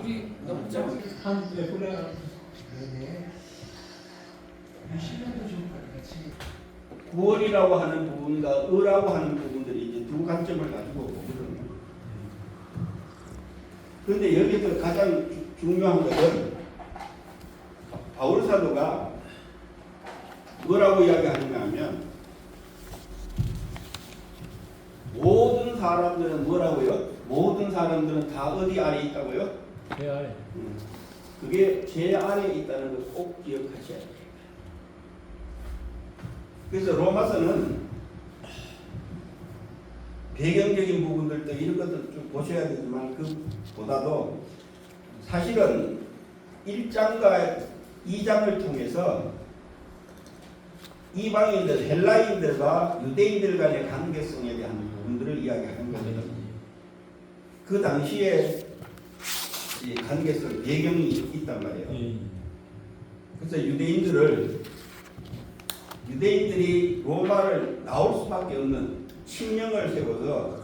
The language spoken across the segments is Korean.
물이 넘죠. 한에 뿌려. 네네. 10년도 좀 같이. 구원이라고 하는 부분과 의라고 하는 부분들이 이제 두 관점을 가지고 보거든요. 그런데 여기서 가장 중요한 것은 바울 사도가 뭐라고 이야기하는가 하면 모든 사람들은 뭐라고요? 모든 사람들은 다 어디 아래 있다고요? 제 아래. 그게 제 아래 있다는 걸 꼭 기억하셔야 돼요. 그래서 로마서는 배경적인 부분들도 이런 것들 좀 보셔야 되지만 그보다도 사실은 1장과 2장을 통해서 이방인들, 헬라인들과 유대인들 간의 관계성에 대한 부분들을 이야기하는 거거든요. 그 당시에 이 관계성, 배경이 있단 말이에요. 그래서 유대인들이 로마를 나올 수밖에 없는 칙령을 세워서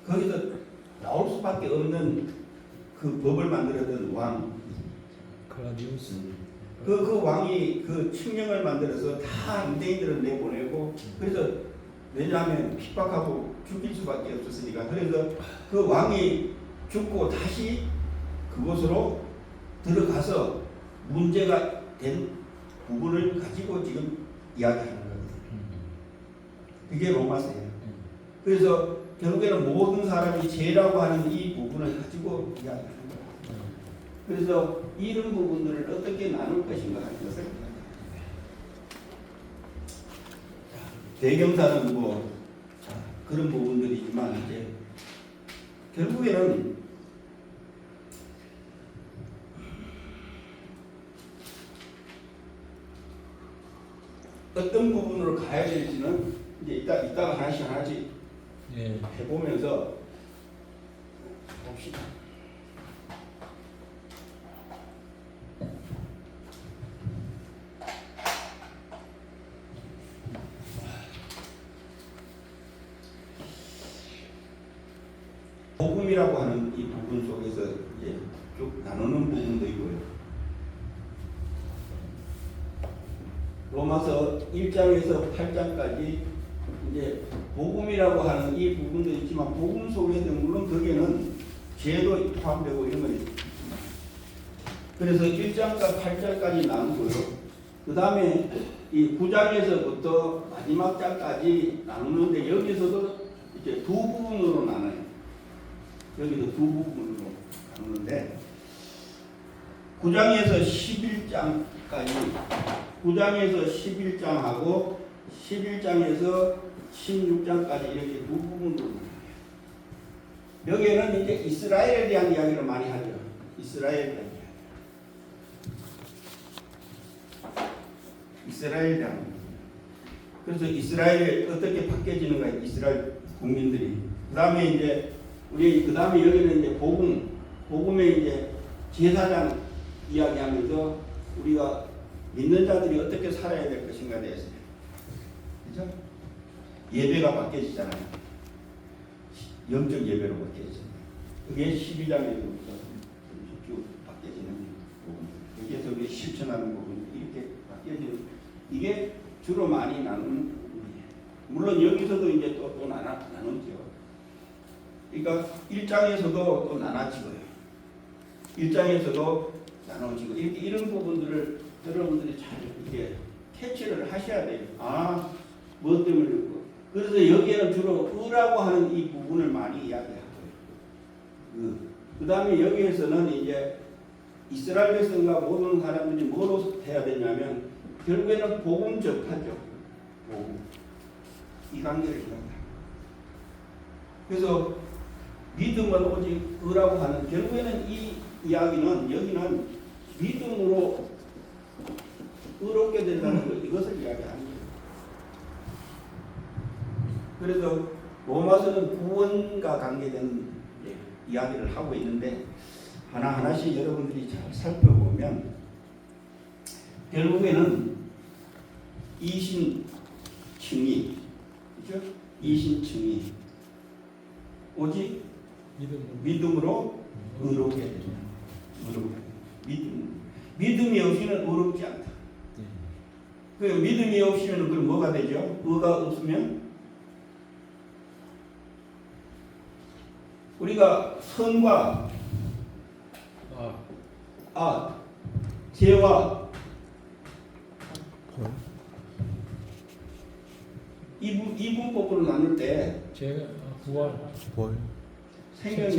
거기서 나올 수밖에 없는 그 법을 만들었던 왕. 클라디우스. 그 왕이 그 칙령을 만들어서 다 유대인들을 내보내고 그래서 왜냐하면 핍박하고 죽일 수밖에 없었으니까 그래서 그 왕이 죽고 다시 그곳으로 들어가서 문제가 된 부분을 가지고 지금 이야기하는 거거든요. 그게 로마서예요. 그래서 결국에는 모든 사람이 죄라고 하는 이 부분을 가지고 이야기하는 거예요. 그래서 이런 부분들을 어떻게 나눌 것인가 하는 것을 대경사는 뭐 그런 부분들이지만 이제 결국에는 어떤 부분으로 가야 될지는 이제 이따가 하나씩 해보면서 봅시다. 복음이라고 하는 이 부분 속에서 이제 쭉 나누는 부분도 있고요. 로마서 1장에서 8장까지 이제 복음이라고 하는 이 부분도 있지만 복음 속에도 물론 거기에는 죄도 포함되고 이런 건 있습니다. 그래서 1장과 8장까지 나누고요. 그 다음에 이 9장에서부터 마지막 장까지 나누는데 여기서도 이제 두 부분으로 나눠요. 여기도 두 부분으로 나누는데 9장에서 11장까지 9장에서 11장하고 11장에서 16장까지 이렇게 두 부분으로 나눠요. 여기에는 이제 이스라엘에 대한 이야기를 많이 하죠. 이스라엘에 대한 이야기. 이스라엘에 대한 그래서 이스라엘이 어떻게 바뀌어지는가 이스라엘 국민들이 그 다음에 이제 우리 그 다음에 여기는 이제 복음의 이제 제사장 이야기하면서 우리가 믿는 자들이 어떻게 살아야 될 것인가에 대해서 그렇죠? 예배가 바뀌어지잖아요. 영적 예배로 바뀌어지잖아요. 그게 12장에서부터 쭉 바뀌어지는 부분. 여기에서 우리 실천하는 부분 이렇게 바뀌어지는 이게 주로 많이 나누는 부분이에요. 물론 여기서도 이제 또 나누죠. 그러니까 1장에서도 또 나눠지고요. 1장에서도 나눠지고 이런 부분들을 여러분들이 잘 이렇게 캐치를 하셔야 돼요. 아, 뭐 때문에 그렇고. 그래서 여기에는 주로 의라고 하는 이 부분을 많이 이야기하고요. 그 다음에 여기에서는 이제 이스라엘 백성과 모든 사람들이 뭐로 해야 되냐면 결국에는 복음 접하죠. 복음. 이 관계를 이야기합니다. 그래서 믿음은 오직 의라고 하는 결국에는 이 이야기는 여기는 믿음으로 의롭게 된다는 것 이것을 이야기하는 거예요. 그래서 로마서는 구원과 관계된 이야기를 하고 있는데 하나하나씩 여러분들이 잘 살펴보면 결국에는 이신칭의 그렇죠? 이신칭의 오직 믿음으로 의롭게 된다. 어렵고 믿음이 없이는 어렵지 않다. 그 믿음이 없이는 그럼 뭐가 되죠? 의가 없으면 우리가 선과 죄와 이분법으로 나눌 때 제가 부활 생명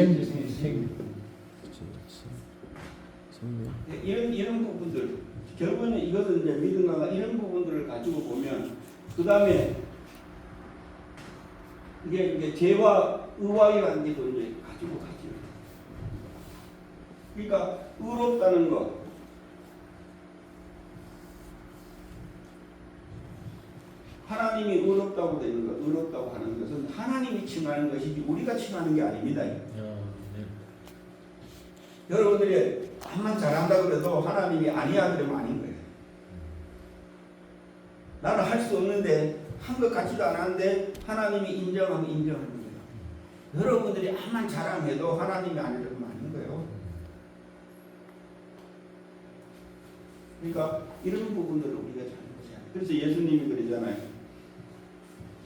이런 부분들 결국은 이것은 이제 믿음과 이런 부분들을 가지고 보면 그 다음에 이게 죄와 의와의 관계도 이제 가지고 가죠. 그러니까 의롭다는 것, 하나님이 의롭다고 되는 것, 의롭다고 하는 것은 하나님이 칭하는 것이지 우리가 칭하는 게 아닙니다. 여러분들이 암만 잘한다 그래도 하나님이 아니야 그러면 아닌 거예요. 나는 할 수 없는데 한 것 같지도 않았는데 하나님이 인정하면 인정하는 거예요. 여러분들이 암만 자랑해도 하나님이 아니라면 아닌 거예요. 그러니까 이런 부분들을 우리가 잘 보셔야 돼요. 그래서 예수님이 그러잖아요.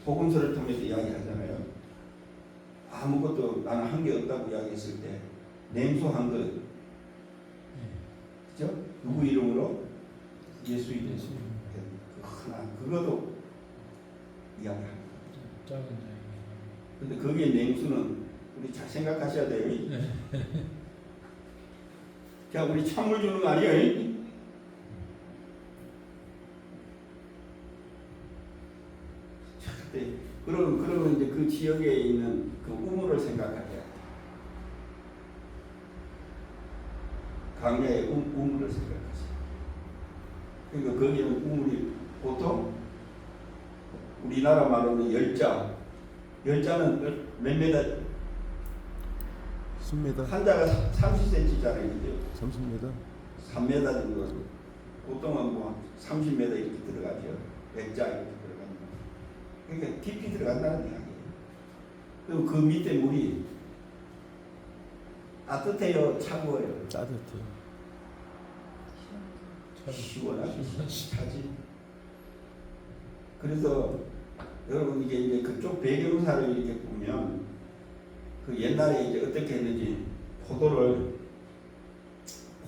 복음서를 통해서 이야기하잖아요. 아무것도 나는 한 게 없다고 이야기했을 때 냉소한 것, 그죠? 누구 이름으로? 예수 이름으로. 하나 그것도 이야기합니다. 작은 근데 거기에 냉수는 우리 잘 생각하셔야 돼요. 자, 우리 찬물 주는 거 아니에요? 그러면 이제 그 지역에 있는 그 우물을 생각하게 돼요. 강야의 우물을 생각하세요. 그러니까 거기는 우물이 보통 우리나라 말로는 열자는 몇 메다? 10m. 한자가 30cm잖아요. 30m. 3m 정도. 보통은 뭐 30m 이렇게 들어가죠. 백자 이렇게 들어가는 거. 그러니까 깊이 들어간다는 이야기예요. 그리고 그 밑에 물이 따뜻해요, 차가워요? 따뜻해요. 시원하게 차지. 그래서 여러분 이게 이제 그쪽 배경사를 이렇게 보면 그 옛날에 이제 어떻게 했는지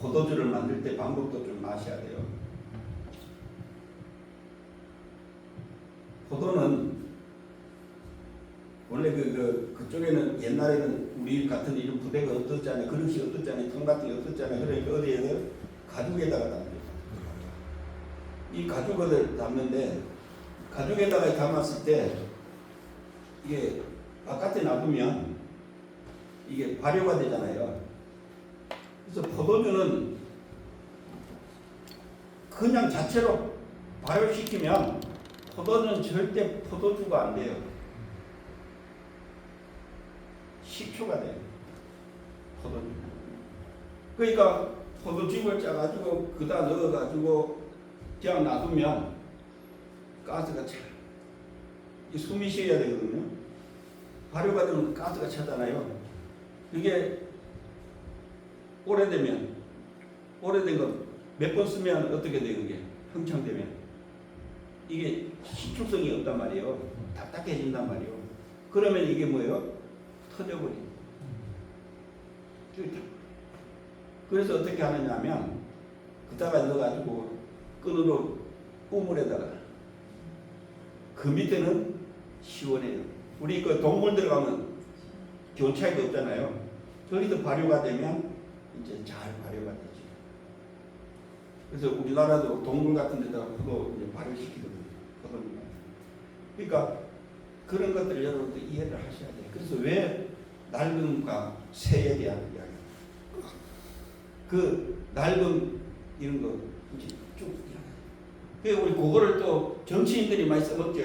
포도주를 만들 때 방법도 좀 아셔야 돼요. 포도는 원래 그쪽에는 옛날에는 우리 같은 이런 부대가 어떻잖아요. 그릇이 어떻잖아요. 통 같은 게 어떻잖아요. 그러니까 어디에서 가죽에다가 담아요. 이 가죽을 담는데 가죽에다가 담았을 때 이게 바깥에 놔두면 이게 발효가 되잖아요. 그래서 포도주는 그냥 자체로 발효시키면 포도주는 절대 포도주가 안 돼요. 식초가 돼요. 포도주. 그러니까 포도즙을 짜가지고 그다 넣어가지고 그냥 놔두면 가스가 차. 숨이 쉬어야 되거든요. 발효가 되면 가스가 차잖아요. 이게 오래된 거 몇 번 쓰면 어떻게 돼요? 그게 흥청되면 이게 식축성이 없단 말이에요. 답답해진단 말이에요. 그러면 이게 뭐예요? 터져버려. 그래서 어떻게 하느냐면 그다가 넣어가지고 끈으로 우물에다가 그 밑에는 시원해요. 우리 그 동물 들어가면 기온 차이도 없잖아요. 저기서 발효가 되면 이제 잘 발효가 되죠. 그래서 우리나라도 동물 같은 데다가 포도 이제 발효시키거든요. 포도니까. 그러니까 그런 것들 여러분들 이해를 하셔야 돼요. 그래서 왜 낡음과 새에 대한 이야기. 그 낡음 이런 거 이제 쭉 이야기. 그래서 우리 그거를 또 정치인들이 많이 써먹죠.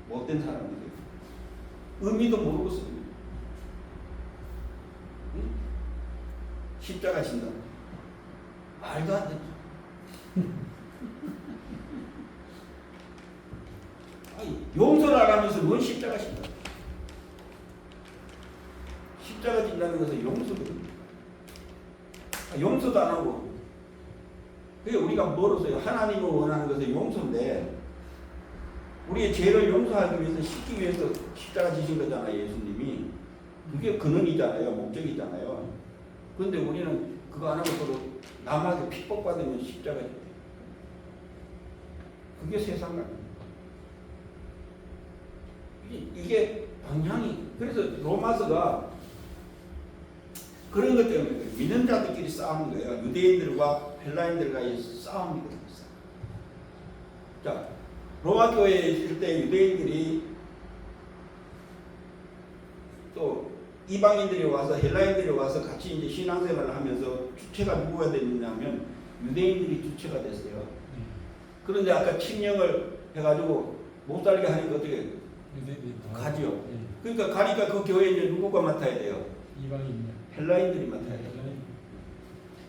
못된 사람들이 의미도 모르고 씁니다. 십자가 신다. 말도 안 되죠. 아니, 용서를 안 하면서 뭔 십자가 신다. 십자가 진다는 것은 용서거든요. 용서도 안 하고. 그게 우리가 멀었어요. 하나님을 원하는 것은 용서인데 우리의 죄를 용서하기 위해서 씻기 위해서 십자가 지신 거잖아요. 예수님이. 그게 근원이잖아요. 목적이잖아요. 그런데 우리는 그거 안 하고 또 남한테 핍박받으면 십자가 돼. 그게 세상 같아요. 이게 방향이. 그래서 로마서가 그런 것 때문에 믿는 자들끼리 싸우는 거예요. 유대인들과 헬라인들과의 싸움이거든요. 자, 로마 교회에 있을 때 유대인들이 또 이방인들이 와서 헬라인들이 와서 같이 이제 신앙생활을 하면서 주체가 누구가 됐냐면 유대인들이 주체가 됐어요. 그런데 아까 침령을 해가지고 못 살게 하니까 어떻게 가지요. 그러니까 가니까 그 교회에 이제 누구가 맡아야 돼요? 이방인. 헬라인들이 맡아야 돼요.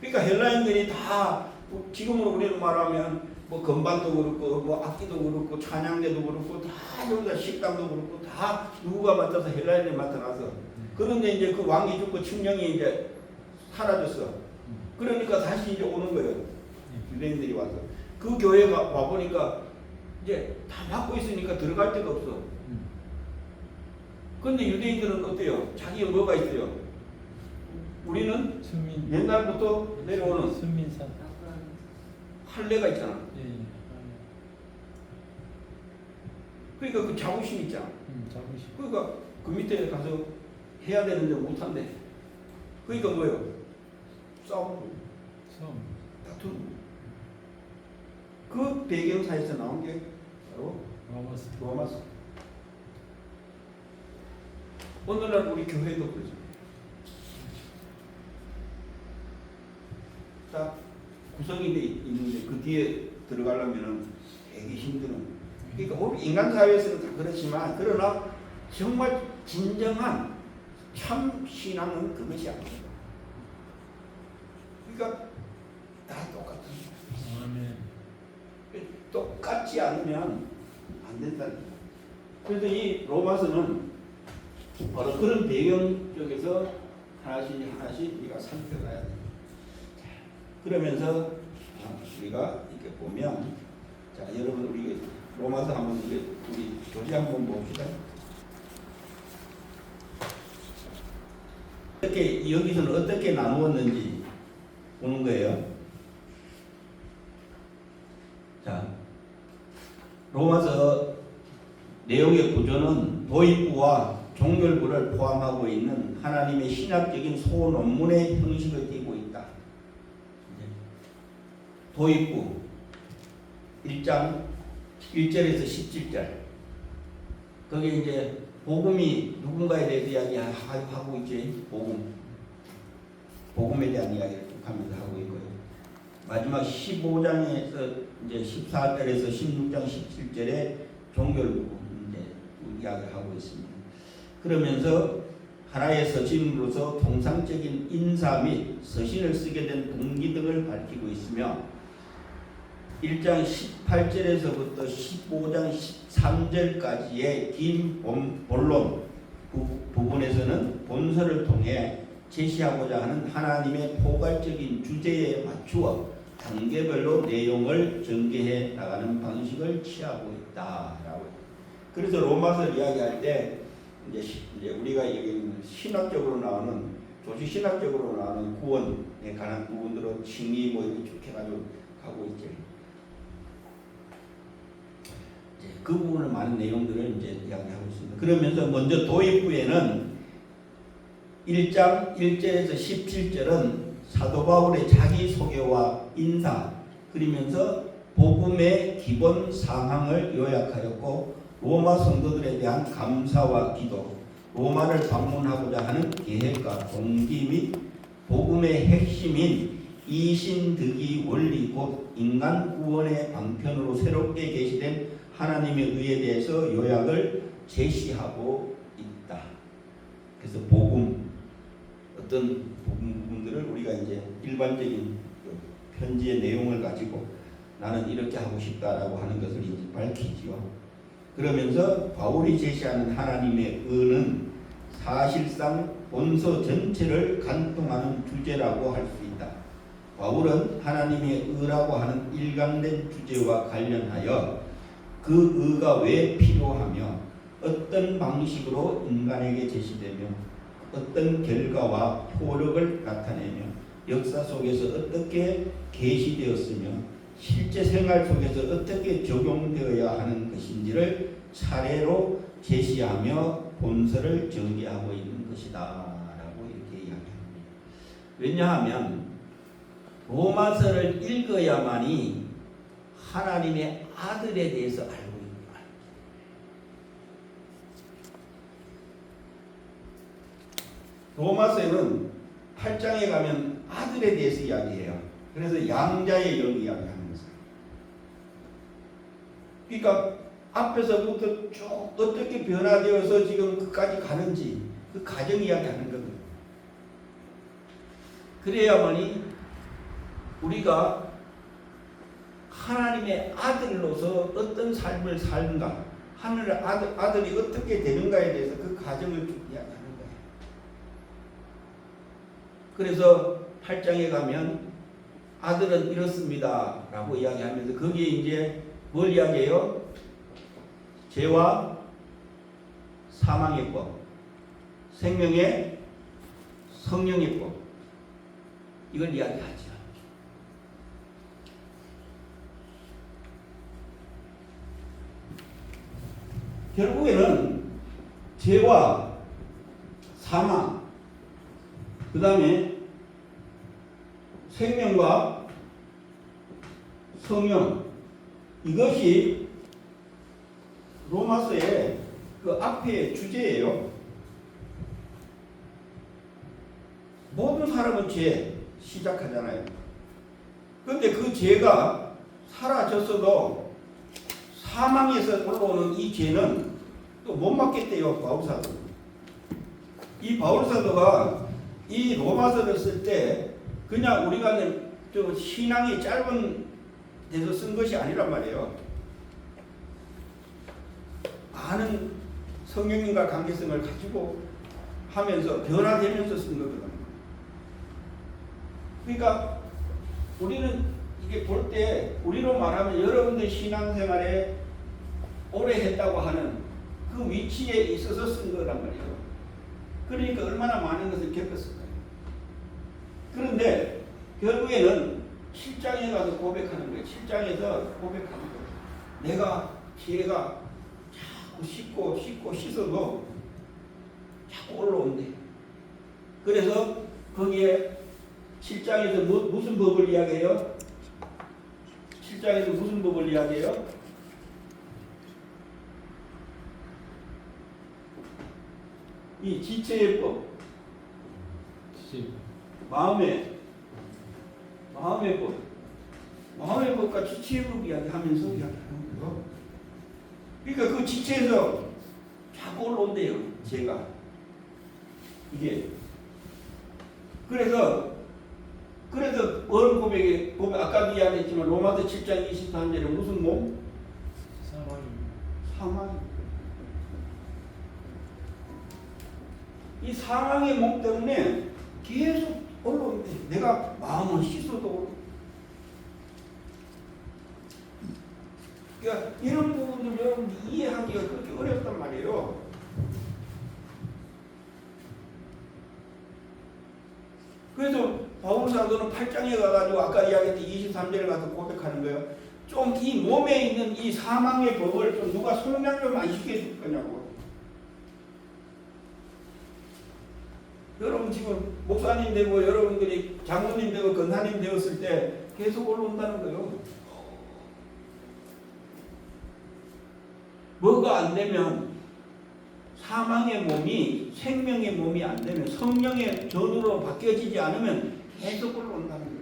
그러니까 헬라인들이 다 지금으로 우리는 말하면 뭐 건반도 그렇고 뭐 악기도 그렇고 찬양대도 그렇고 다 여기다 식당도 그렇고 다 누구가 맡아서 헬라인들이 맡아가서 그런데 이제 그 왕이 죽고 침령이 이제 사라졌어. 그러니까 다시 이제 오는 거예요. 유대인들이 와서 그 교회가 와 보니까 이제 다 막고 있으니까 들어갈 데가 없어. 그런데 유대인들은 어때요? 자기가 뭐가 있어요? 우리는 순민. 옛날부터 내려오는 순민산. 할례가 있잖아. 예. 그러니까 그 자부심 있잖아. 자부심. 그러니까 그 밑에 가서 해야 되는데 못한대. 그러니까 뭐예요? 싸우고 섬. 다투는. 그 배경사에서 나온 게 바로 로마서. 로마서. 오늘날 우리 교회도 그러죠. 딱 구성이 돼 있는데 그 뒤에 들어가려면은 되게 힘드는. 그러니까 우리 인간 사회에서는 다 그렇지만 그러나 정말 진정한 참 신앙은 그것이 아니다. 그러니까 다 똑같은 거야. 아멘. 똑같지 않으면 안 된다는 거야. 그래서 이 로마서는 바로 그런 배경 쪽에서 하나씩 우리가 살펴가야 돼요. 그러면서 우리가 이렇게 보면, 자 여러분 우리 로마서 한번 우리 교재 한번 봅시다. 어떻게 여기서는 어떻게 나누었는지 보는 거예요. 자, 로마서 내용의 구조는 도입부와 종결부를 포함하고 있는 하나님의 신학적인 소논문의 형식을 띠고 있다. 도입부 1장 1절에서 17절. 거기 이제 복음이 누군가에 대해서 이야기하고 있지. 복음에 대한 이야기를 하면서 하고 있고요. 마지막 15장에서 이제 14절에서 16장 17절에 종결부 이제 이야기를 하고 있습니다. 그러면서 하나의 서신으로서 통상적인 인사 및 서신을 쓰게 된 동기 등을 밝히고 있으며 1장 18절에서부터 15장 13절까지의 긴 본론 부분에서는 본서를 통해 제시하고자 하는 하나님의 포괄적인 주제에 맞추어 단계별로 내용을 전개해 나가는 방식을 취하고 있다라고. 그래서 로마서를 이야기할 때 이제 우리가 여기 신학적으로 나오는 조직 신학적으로 나오는 구원에 관한 부분들은 칭의 뭐 이렇게 쭉 해가지고 가고 있죠. 그 부분을 많은 내용들을 이제 이야기하고 있습니다. 그러면서 먼저 도입부에는 1장 1절에서 17절은 사도 바울의 자기소개와 인사, 그러면서 복음의 기본 상황을 요약하였고 로마 성도들에 대한 감사와 기도, 로마를 방문하고자 하는 계획과 동기 및 복음의 핵심인 이신득이 원리 곧 인간 구원의 방편으로 새롭게 계시된 하나님의 의에 대해서 요약을 제시하고 있다. 그래서 복음, 어떤 복음 부분들을 우리가 이제 일반적인 편지의 내용을 가지고 나는 이렇게 하고 싶다라고 하는 것을 이제 밝히지요. 그러면서 바울이 제시하는 하나님의 의는 사실상 본서 전체를 관통하는 주제라고 할 수 있다. 바울은 하나님의 의라고 하는 일관된 주제와 관련하여 그 의가 왜 필요하며 어떤 방식으로 인간에게 제시되며 어떤 결과와 효력을 나타내며 역사 속에서 어떻게 계시되었으며 실제 생활 속에서 어떻게 적용되어야 하는 것인지를 차례로 제시하며 본서를 전개하고 있는 것이다 라고 이렇게 이야기합니다. 왜냐하면 로마서를 읽어야만이 하나님의 아들에 대해서 알고 있는 거예요. 로마서에는 8장에 가면 아들에 대해서 이야기해요. 그래서 양자의 영 이야기하는 거죠. 그러니까 앞에서부터 쭉 어떻게 변화되어서 지금 끝까지 가는지 그 과정 이야기하는 거거든요. 그래야만이 우리가 하나님의 아들로서 어떤 삶을 살는가, 하늘의 아들이 어떻게 되는가에 대해서 그 과정을 쭉 이야기하는 거예요. 그래서 8장에 가면 아들은 이렇습니다 라고 이야기하면서 거기에 이제 뭘 이야기해요? 죄와 사망의 법, 생명의 성령의 법, 이걸 이야기하죠. 결국에는 죄와 사망, 그 다음에 생명과 성령, 이것이 로마서의 그 앞에 주제예요. 모든 사람은 죄 시작하잖아요. 그런데 그 죄가 사라졌어도 사망에서 올라오는 이 죄는 또 못 막겠대요. 바울사도. 이 바울사도가 이 로마서를 쓸 때 그냥 우리가 저 신앙이 짧은 데서 쓴 것이 아니란 말이에요. 많은 성령님과 관계성을 가지고 하면서 변화되면서 쓴 거거든요. 그러니까 우리는 이게 볼 때 우리로 말하면 여러분들 신앙생활에 오래 했다고 하는 그 위치에 있어서 쓴 거란 말이에요. 그러니까 얼마나 많은 것을 겪었을까요? 그런데 결국에는 7장에 가서 고백하는 거예요. 7장에서 고백하는 거예요. 내가 죄가 자꾸 씻고 씻어도 자꾸 올라온대. 그래서 거기에 7장에서 무슨 법을 이야기해요? 7장에서 무슨 법을 이야기해요? 이 지체의 법, 마음의 법, 마음의 법과 지체의 법 이야기하면서 이야기하는 거예요. 그러니까 그 지체에서 자꾸 올라온대요, 제가. 이게. 그래서 어느 고백 아까도 이야기했지만 로마서 7장 23절에 무슨 몸? 사망. 이 사망의 몸 때문에 계속 올라오는데 내가 마음을 씻어도 그러니까 이런 부분들 여러분들 이해하기가 그렇게 어렵단 말이에요. 그래서 바울사도는 8장에 가가지고 아까 이야기했던 23절에 가서 고백하는 거예요. 좀 이 몸에 있는 이 사망의 법을 좀 누가 성냥 좀 안 시켜줄 거냐고. 여러분 지금 목사님 되고 여러분들이 장로님 되고 권사님 되었을 때 계속 올라온다는 거예요. 뭐가 안 되면 사망의 몸이 생명의 몸이 안 되면 성령의 전으로 바뀌어지지 않으면 계속 올라온다는 거예요.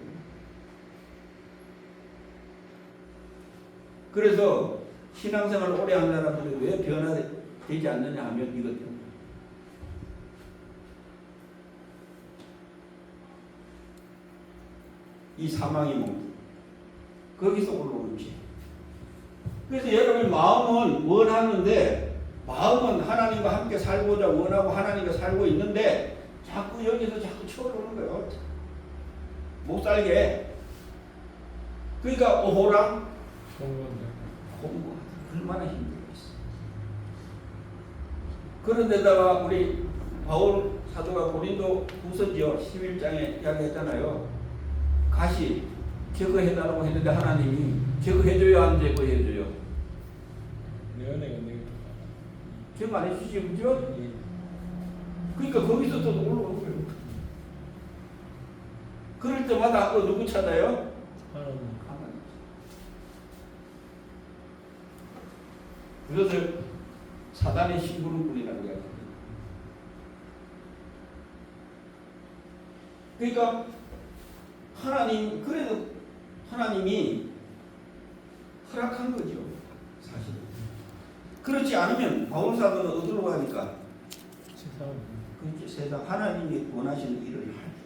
그래서 신앙생활을 오래 한 사람들이 왜 변화되지 않느냐 하면 이것 때문에. 이 사망의 몸 거기서 올라오는 죄. 그래서 여러분 마음은 원하는데 마음은 하나님과 함께 살고자 원하고 하나님과 살고 있는데 자꾸 여기서 자꾸 쳐오르는 거예요. 못 살게 해. 그러니까 오호랑 공부한다. 공부하다 얼마나 힘들겠어. 그런데다가 우리 바울 사도가 고린도 후서지요 11장에 이야기했잖아요. 가시 제거해달라고 했는데 하나님이 제거해줘요 안 제거해줘요? 내 은혜가 내게 제거 안 해주지 그죠? 예. 그러니까 거기서 또 올라오는 거예요. 그럴 때마다 누구 찾아요? 하나님. 하나님. 그것을 사단의 심부름꾼이라고 이야기합니다. 그러니까 하나님 그래도 하나님이 허락한 거죠. 사실. 그렇지 않으면 바울 사도는 어디로 가니까 세상. 그렇지 세상 하나님이 원하시는 일을 할 줄.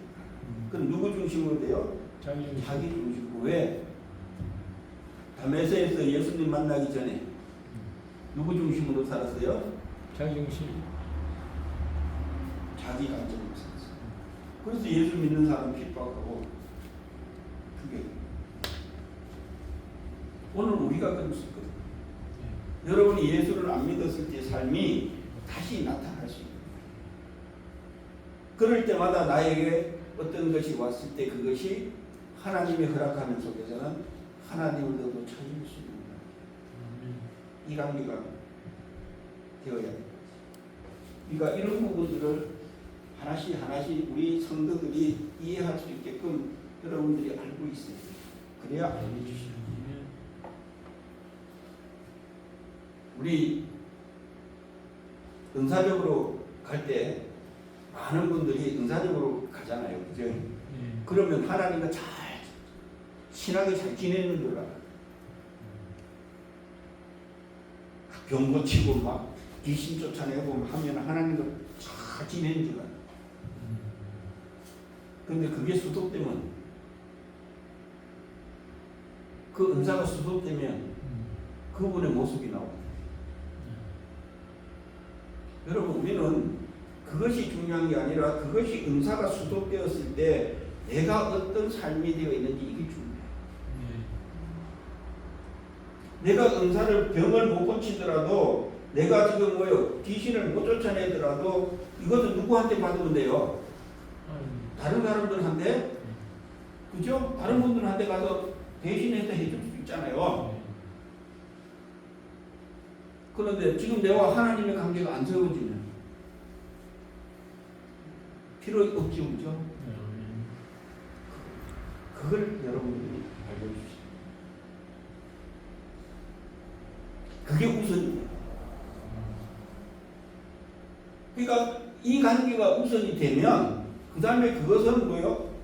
그럼 누구 중심으로 돼요? 자기 중심. 자기 중심으로. 왜? 다메섹에서 예수님 만나기 전에 누구 중심으로 살았어요? 자기 중심. 자기 관점으로 살았어요. 그래서 예수 믿는 사람 핍박하고 그게 오늘 우리가 그럴 수 있거든요. 여러분이 예수를 안 믿었을 때 삶이 다시 나타날 수 있거든요. 그럴 때마다 나에게 어떤 것이 왔을 때 그것이 하나님의 허락하는 속에서는 하나님을 너도 찾을 수 있는 거예요. 이 관계가 되어야 됩니다. 그러니까 이런 부분들을 하나씩 하나씩 우리 성도들이 이해할 수 있게끔 여러분들이 알고 있어요. 그래야 알려주시는 거예요. 우리 은사적으로 갈 때 많은 분들이 은사적으로 가잖아요. 그죠? 예. 그러면 하나님과 잘 친하게 잘 지내는 줄 알아요. 병 고치고 막 귀신 쫓아내고 하면 하나님과 잘 지내는 줄 알아요. 그런데 그게 수독되면 그 은사가 수독되면 그분의 모습이 나옵니다. 여러분 우리는 그것이 중요한 게 아니라 그것이 은사가 수독되었을 때 내가 어떤 삶이 되어 있는지 이게 중요해요. 내가 은사를 병을 못 고치더라도 내가 지금 뭐요 귀신을 못 쫓아내더라도 이것은 누구한테 받으면 돼요? 다른 사람들한테 그죠? 다른 분들한테 가서 대신해서 해줄 수 있잖아요. 그런데 지금 내와 하나님의 관계가 안 세워지면 필요 없지 그죠? 그걸 여러분들이 알려주시죠. 그게 우선이에요. 그러니까 이 관계가 우선이 되면 그 다음에 그것은 뭐요?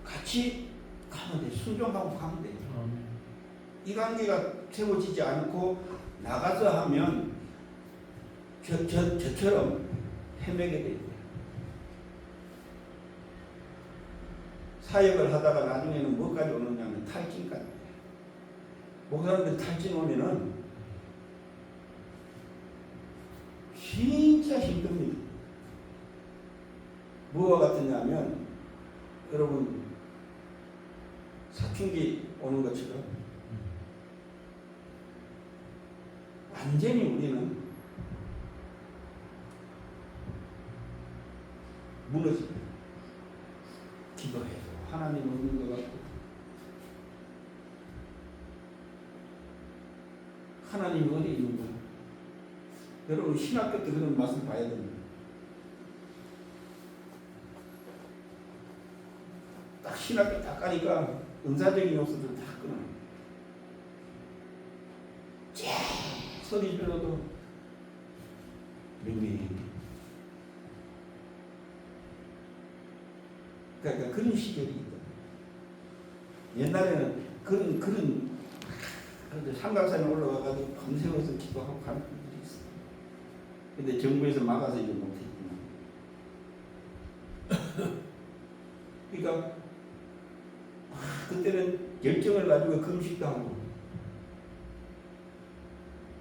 같이 가면 돼. 순종하고 가면 돼. 이 관계가 세워지지 않고 나가서 하면 저처럼 헤매게 돼요. 사역을 하다가 나중에는 뭐까지 오느냐면 탈진까지. 목사님들 탈진 오면은 진짜 힘듭니다. 뭐와 같으냐면 여러분 사춘기 오는 것처럼 완전히 우리는 무너집니다. 기도해도 하나님 없는 것 같고 하나님이 어디 있는 거야? 여러분 신학교 때 그런 말씀 봐야 됩니다. 딱 신학교 딱 가니까 은사적인 요소들 다 끊어요. 소리 질러도 맹맹해. 그러니까 그런 시절이 있다. 옛날에는 그런 삼각산에 올라가가지고 밤새워서 기도하고 가는 분들이 있어요. 근데 정부에서 막아서 이제 못했구나. 그러니까 그때는 열정을 가지고 금식도 하고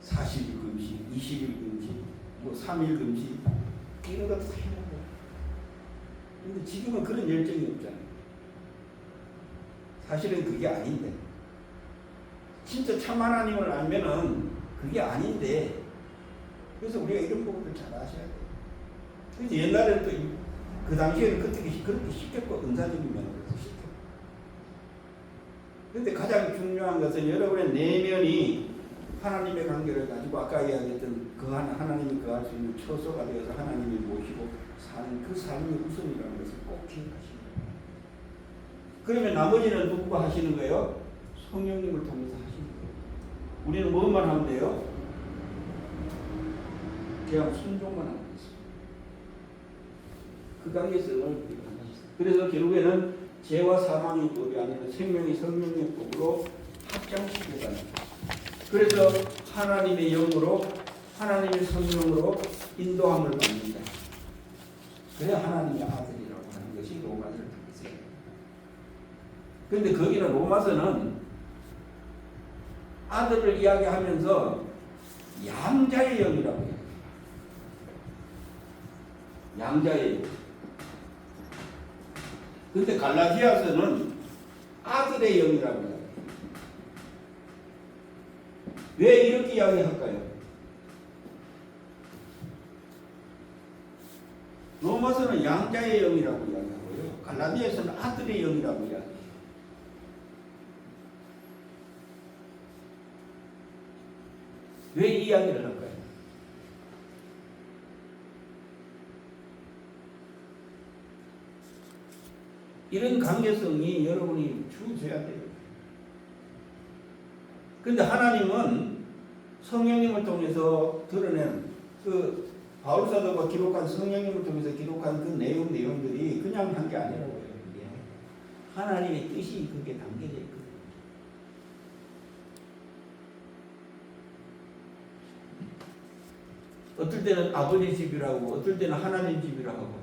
40일 금식, 20일 금식, 뭐 3일 금식 이런 것도 다 해놓고. 근데 지금은 그런 열정이 없잖아요. 사실은 그게 아닌데. 진짜 참 하나님을 알면은 그게 아닌데. 그래서 우리가 이런 부분을 잘 아셔야 돼요. 그래서 옛날에는 또 그 당시에는 그렇게 쉽겠고 은사적인 면으로서 쉽게. 그런데 가장 중요한 것은 여러분의 내면이 하나님의 관계를 가지고 아까 이야기했던 그 하나님이 거할 수 있는 처소가 되어서 하나님이 모시고 사는 그 삶이 우선이라는 것을 꼭 기억하시면 돼요. 그러면 나머지는 누구가 하시는 거예요? 성령님을 통해서 하시는 거예요. 우리는 뭐만 하면 돼요? 그냥 순종만 하면 있어요. 그 관계성을 우리가 하셨어요. 그래서 결국에는 죄와 사망의 법이 아니라 생명의 성령의 법으로 확장시켜가는 거예요. 그래서 하나님의 영으로 하나님의 성령으로 인도함을 받는다. 그래야 하나님의 아들이라고 하는 것이 로마서를 듣겠어요. 그런데 거기는 로마서는 아들을 이야기하면서 양자의 영이라고 해요. 양자의 영. 근데 갈라디아서는 아들의 영이라고 해요. 왜 이렇게 이야기할까요? 로마서는 양자의 영이라고 이야기하고요. 갈라디아서는 아들의 영이라고 이야기해요. 왜 이 이야기를 할까요? 이런 관계성이 여러분이 주셔야 돼요. 근데 하나님은 성령님을 통해서 드러낸 그 바울 사도가 기록한 성령님을 통해서 기록한 그 내용들이 그냥 한 게 아니라고 해요. 그게 하나님의 뜻이 그게 담겨져 있거든요. 어떨 때는 아버지 집이라고, 어떨 때는 하나님 집이라고 하고,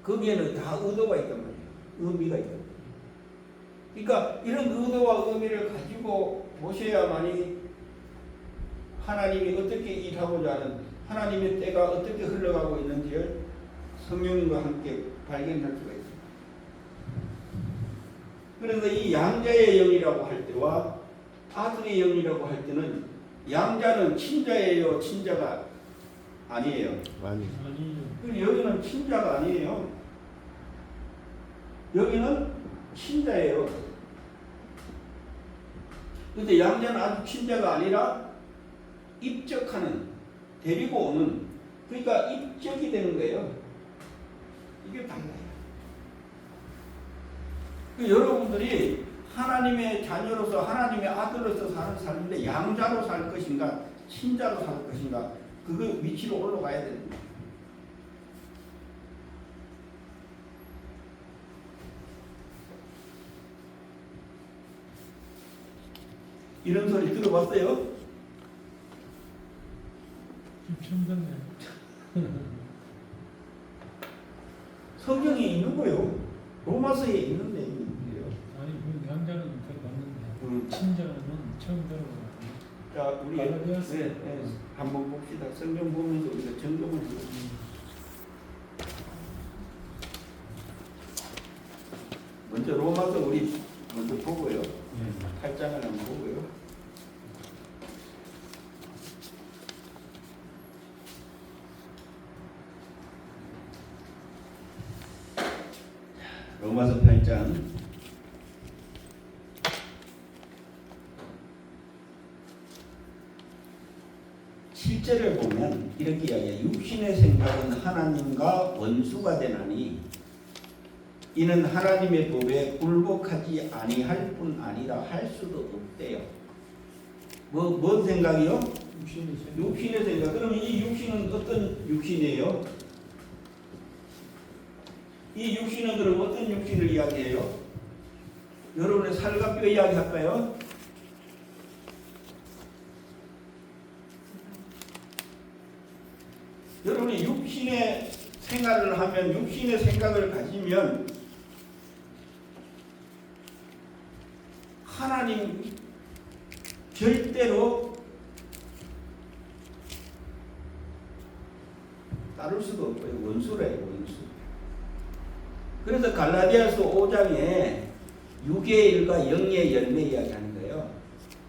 거기에는 다 의도가 있단 말이에요. 의미가 있단 말이에요. 그러니까 이런 의도와 의미를 가지고 보셔야만이 하나님이 어떻게 일하고자 하는, 하나님의 때가 어떻게 흘러가고 있는지를 성령님과 함께 발견할 수가 있습니다. 그래서 이 양자의 영이라고 할 때와 아들의 영이라고 할 때는 양자는 친자예요, 친자가 아니에요. 아니죠. 그리고 여기는 친자가 아니에요. 여기는 친자예요. 그런데 양자는 아주 친자가 아니라 입적하는, 데리고 오는, 그러니까 입적이 되는 거예요. 이게 달라요. 여러분들이 하나님의 자녀로서 하나님의 아들로서 사는 삶인데 양자로 살 것인가 친자로 살 것인가 그 위치로 올라가야 됩니다. 이런 소리 들어봤어요? 처음 듣네요. 성경에 있는 거요. 로마서에 있는 내용이에요. 아니 그 양자는 들어봤는데 친자는 처음 들어봤어요. 자, 우리 갈라디아서. 한번 봅시다. 성경 보면서 우리가 점검을 해봅시다. 먼저 로마서 우리 먼저 보고요. 8장을 한번 보고요. 로마서 8장 7절을 보면 이렇게 이야기해요. 육신의 생각은 하나님과 원수가 되나니 이는 하나님의 법에 굴복하지 아니할 뿐 아니라 할 수도 없대요. 뭔 생각이요? 육신의 생각. 그럼 이 육신은 어떤 육신이에요? 이 육신은 그럼 어떤 육신을 이야기해요? 여러분의 살과 뼈 이야기할까요? 여러분이 육신의 생활을 하면, 육신의 생각을 가지면 하나님 절대로 따를 수가 없고요. 원수래요, 원수. 그래서 갈라디아서 5장에 육의 일과 영의 열매 이야기하는 거예요.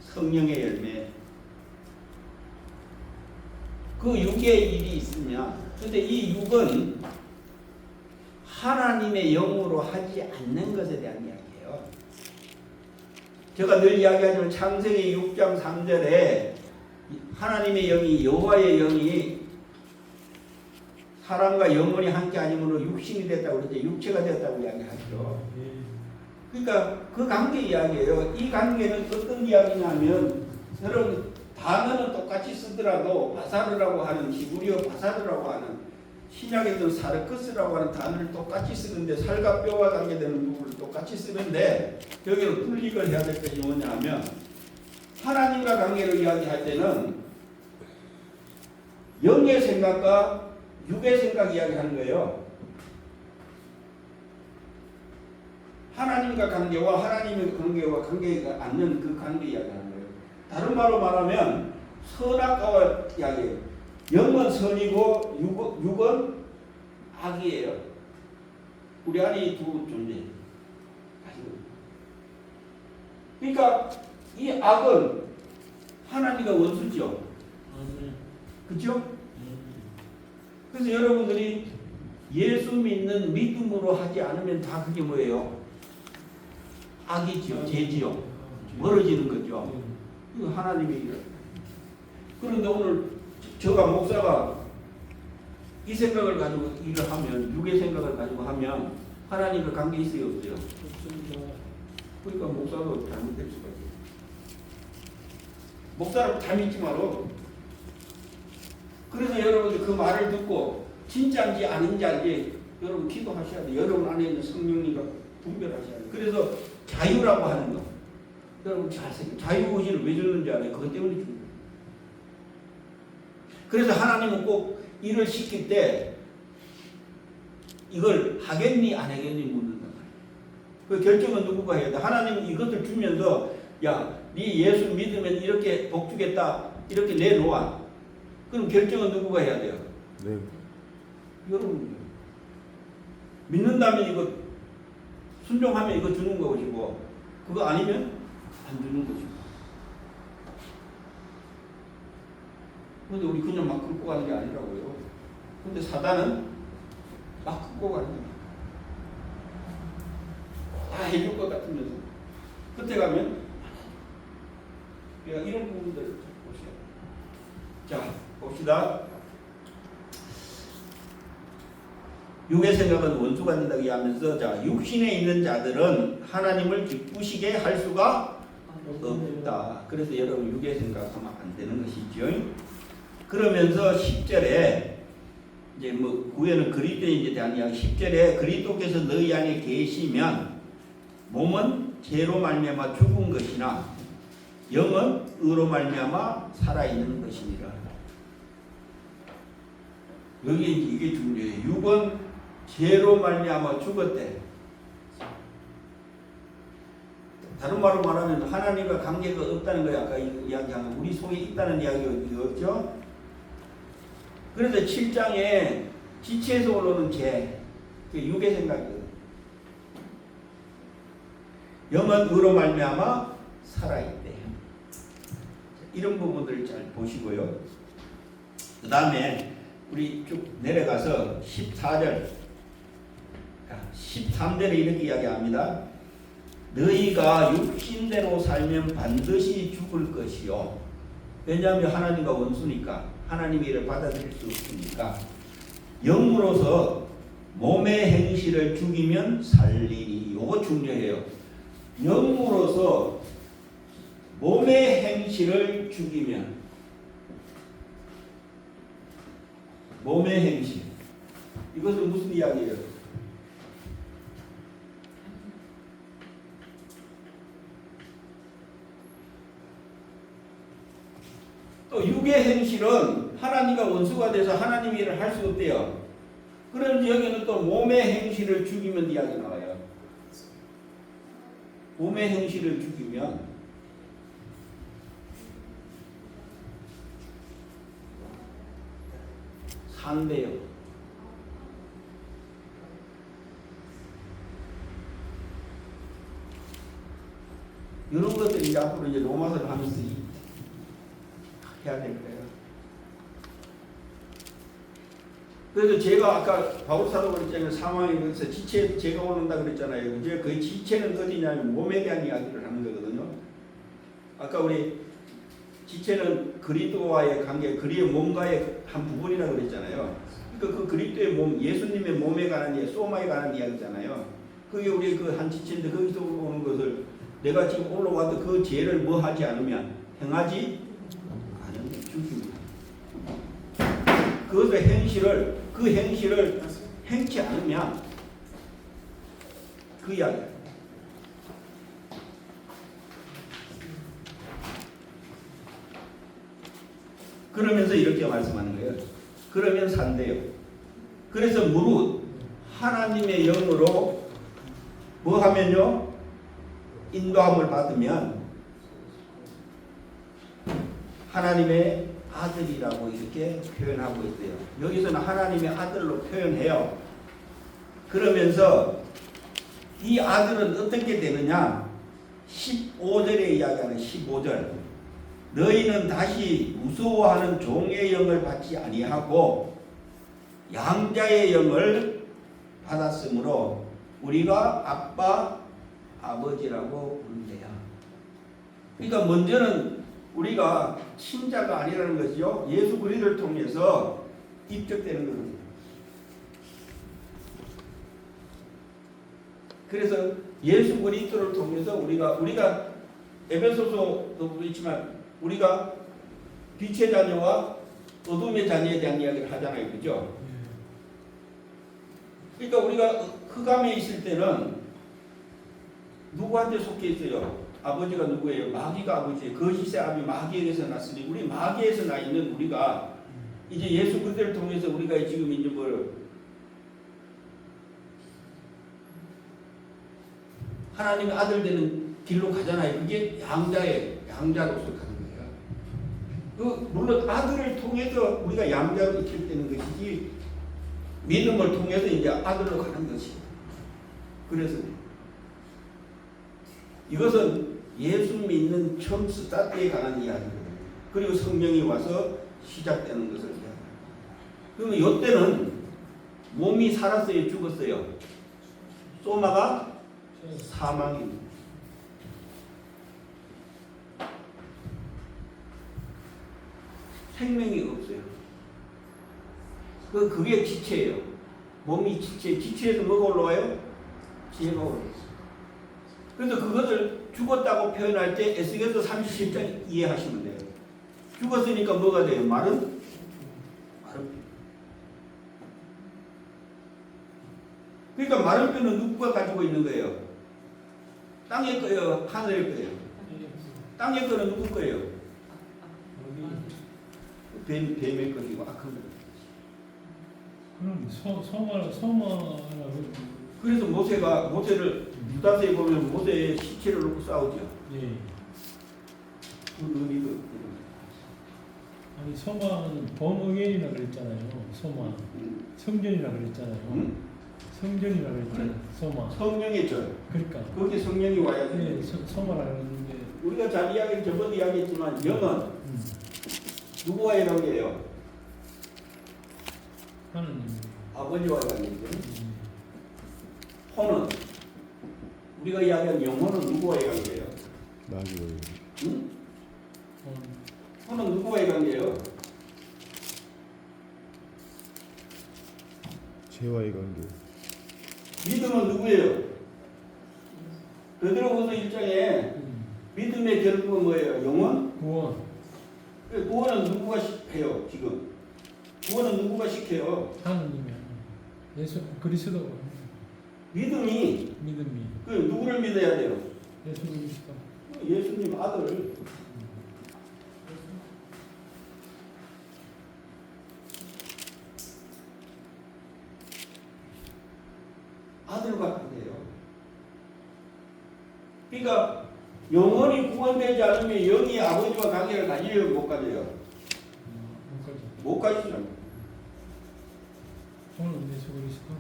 성령의 열매. 그 육의 일이 있으면, 근데 이 육은 하나님의 영으로 하지 않는 것에 대한 이야기예요. 제가 늘 이야기하지만 창세기 6장 3절에 하나님의 영이, 여호와의 영이 사람과 영혼이 함께 아니므로 육신이 됐다고 그러죠. 육체가 됐다고 이야기하죠. 그러니까 그 관계 이야기예요. 이 관계는 어떤 이야기냐면, 여러분 단어는 똑같이 쓰더라도 바사르라고 하는, 히브리어 바사르라고 하는, 신약에서는 사르크스라고 하는 단어를 똑같이 쓰는데, 살과 뼈와 관계되는 부분을 똑같이 쓰는데, 여기는 분lik을 해야 될 것이 뭐냐면, 하나님과 관계를 이야기할 때는 영의 생각과 육의 생각 이야기하는 거예요. 하나님과 관계와 하나님의 관계와 관계가 않는 그 관계 이야기하는 거예요. 다른 말로 말하면 선악과와 이야기예요. 영은 선이고 육은 악이에요. 우리 안에 이 두 존재. 그러니까 이 악은 하나님과 원수죠. 그렇죠? 그래서 여러분들이 예수 믿는 믿음으로 하지 않으면 다 그게 뭐예요? 악이지요. 죄지요. 멀어지는 거죠. 이거 하나님의 일. 그런데 오늘 저가 목사가 이 생각을 가지고 일을 하면, 육의 생각을 가지고 하면 하나님과 관계 있어요, 없어요? 없습니다. 그러니까 목사도 잘못될 수가 있어요. 목사를 다 믿지 말어. 그래서 여러분들 그 말을 듣고 진짜인지 아닌지 여러분 기도하셔야 돼요. 여러분 안에 있는 성령님과 분별하셔야 돼요. 그래서 자유라고 하는 거. 여러분 잘 생각해요. 자유의지를 왜 주는지 알아요? 그것 때문에 주는 거예요. 그래서 하나님은 꼭 일을 시킬 때 이걸 하겠니 안 하겠니 묻는단 말이에요. 그 결정은 누구가 해야 돼? 하나님은 이것을 주면서, 야, 네 예수 믿으면 이렇게 복 주겠다, 이렇게 내놓아. 그럼 결정은 누구가 해야 돼요? 네. 여러분이요. 믿는다면 이거 순종하면 이거 주는 것이고, 그거 아니면 안 주는 것이고. 그런데 우리 그냥 막 긁고 가는 게 아니라고요. 근데 사단은 막 긁고 가는 거예요. 다 해줄 것 같으면서. 그때 가면 그냥 이런 부분들을 보세요. 자, 봅시다. 육의 생각은 원수가 된다고 이야기하면서, 자, 육신에 있는 자들은 하나님을 기쁘시게 할 수가 없다. 그래서 여러분 육의 생각하면 안 되는 것이죠. 그러면서 10절에 이제 뭐 구에는 그리스도인에 대한 이야기, 10절에 그리스도께서 너희 안에 계시면 몸은 죄로 말미암아 죽은 것이나 영은 의로 말미암아 살아 있는 것이니라. 여기 이게 중요해요. 육은 죄로 말미암아 죽었대. 다른 말로 말하면 하나님과 관계가 없다는 거 아까 이야기한 거, 우리 속에 있다는 이야기였죠. 그래서 7장에 지체에서 올라오는 죄, 그 육의 생각이에요. 영은 의로 말미암아 살아있대. 이런 부분들을 잘 보시고요. 그 다음에 우리 쭉 내려가서 14절, 13절에 이렇게 이야기합니다. 너희가 육신대로 살면 반드시 죽을 것이요. 왜냐하면 하나님과 원수니까, 하나님의 일을 받아들일 수 없으니까. 영으로서 몸의 행실을 죽이면 살리니. 이거 중요해요. 영으로서 몸의 행실을 죽이면, 몸의 행실, 이것은 무슨 이야기예요? 또 육의 행실은 하나님과 원수가 돼서 하나님의 일을 할 수 없대요. 그런지 여기는 또 몸의 행실을 죽이면 이야기 나와요. 몸의 행실을 죽이면 산대요. 이런 것들이 이제 앞으로 이제 로마서를 하면서 해야 될 거예요. 그래서 제가 아까 바울 사도 그랬잖아요. 사망에 대해서 지체 제가 오는다 그랬잖아요. 이제 그 지체는 어디냐면 몸에 대한 이야기를 하는 거거든요. 아까 우리 지체는 그리스도와의 관계, 그리스도의 몸과의 한 부분이라고 그랬잖아요. 그러니까 그 그리스도의 몸, 예수님의 몸에 관한 이야기, 소마에 관한 이야기잖아요. 그게 우리 그 한 지체인데 거기서 오는 것을 내가 지금 올라와도 그 죄를 뭐 하지 않으면 행하지 않으면 죽입니다. 그것의 그 행실을 행치 않으면 그 이야기. 그러면서 이렇게 말씀하는 거예요. 그러면 산대요. 그래서 무릇 하나님의 영으로 뭐 하면요? 인도함을 받으면 하나님의 아들이라고 이렇게 표현하고 있어요. 여기서는 하나님의 아들로 표현해요. 그러면서 이 아들은 어떻게 되느냐? 15절에 이야기하는 15절. 너희는 다시 무서워하는 종의 영을 받지 아니하고 양자의 영을 받았으므로 우리가 아빠, 아버지라고 부른대요. 그러니까 먼저는 우리가 친자가 아니라는 것이요. 예수 그리스도를 통해서 입적되는 겁니다. 그래서 예수 그리스도를 통해서 우리가 에베소서도 그렇지만 우리가 빛의 자녀와 어둠의 자녀에 대한 이야기를 하잖아요. 그죠? 그러니까 우리가 흑암에 있을 때는 누구한테 속해 있어요? 아버지가 누구예요? 마귀가 아버지예요. 거짓의 아비 마귀에게서 났으니 우리 마귀에서 나 있는 우리가 이제 예수 그리스도를 통해서 우리가 지금 이제 하나님의 아들 되는 길로 가잖아요. 그게 양자로서 가는 거예요. 물론 아들을 통해서 우리가 양자로 있게 되는 것이지 믿음을 통해서 이제 아들로 가는 것이에요. 그래서 이것은 예수 믿는 처음 스타트에 관한 이야기거든요. 그리고 성령이 와서 시작되는 것을 이야기합니다. 그러면 이때는 몸이 살았어요, 죽었어요? 소마가 사망입니다. 생명이 없어요. 그게 지체예요. 몸이 지체에서 뭐가 올라와요? 지혜가 올라와요. 그래서 그것을 죽었다고 표현할 때 에스겔서 37장 이해하시면 돼요. 죽었으니까 뭐가 돼요? 마른 뼈. 그러니까 마른 뼈는 누구가 가지고 있는 거예요? 땅의 거예요? 하늘의 거예요? 땅의 거는 누구 거예요? 뱀의 것이고 악한 것. 그럼 소마라고. 그래서 모세를 유다서에 보면 모세의 시체를 놓고 싸우죠. 예. 그 의미도. 아니 소마는 범응연이라 그랬잖아요. 소마. 성전이라 그랬잖아요. 성전이라 그랬잖아요. 소마. 성령의 절. 그러니까. 거기 성령이 와야 돼요. 네, 소마라 그랬는데. 우리가 잘 저번에 이야기했지만 영은 누구와의 관계예요? 하나님. 아버지와의 관계죠. 혼은 우리가 이야기한 영혼은 누구와의 관계예요? 마귀와의. 응? 혼은 누구와의 관계예요? 죄와의 관계. 믿음은 누구예요? 베드로후서 1장에 믿음의 결국은 뭐예요? 영혼? 구원. 구원은 누구가 해요? 지금 구원은 누구가 시켜요? 하나님이. 예수 그리스도. 믿음이 누구를 믿어야 돼요? 예수 그리스도. 예수님 아들. 아들과 관계예요. 그러니까 영혼이 구원되지 않으면 영이 아버지와 관계를 가지려고 못 가져요. 못 가지죠. 오늘 예수 그리스도.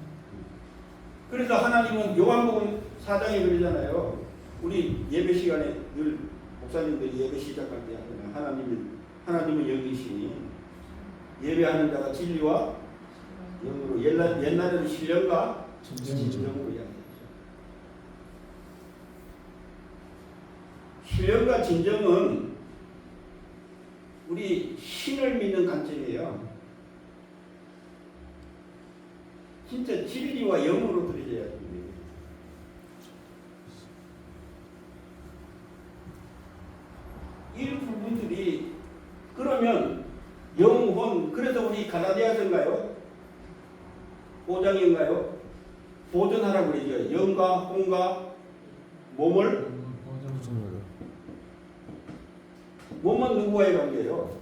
그래서 하나님은 요한복음 4장에 그러잖아요. 우리 예배 시간에 늘 목사님들이 예배 시작할 때 하잖아요. 하나님은 영이시니 예배하는 자가 진리와 영으로 옛날에는 신령과 진정으로 이야기했죠. 신령과 진정은 우리 신을 믿는 관점이에요. 진짜 진리와 영으로 드려져야 됩니다. 이 부분들이 그러면 영혼, 그래서 우리 갈라디아서인가요? 5장인가요? 보존하라고 그러죠. 영과 혼과 몸은 누구와의 관계예요?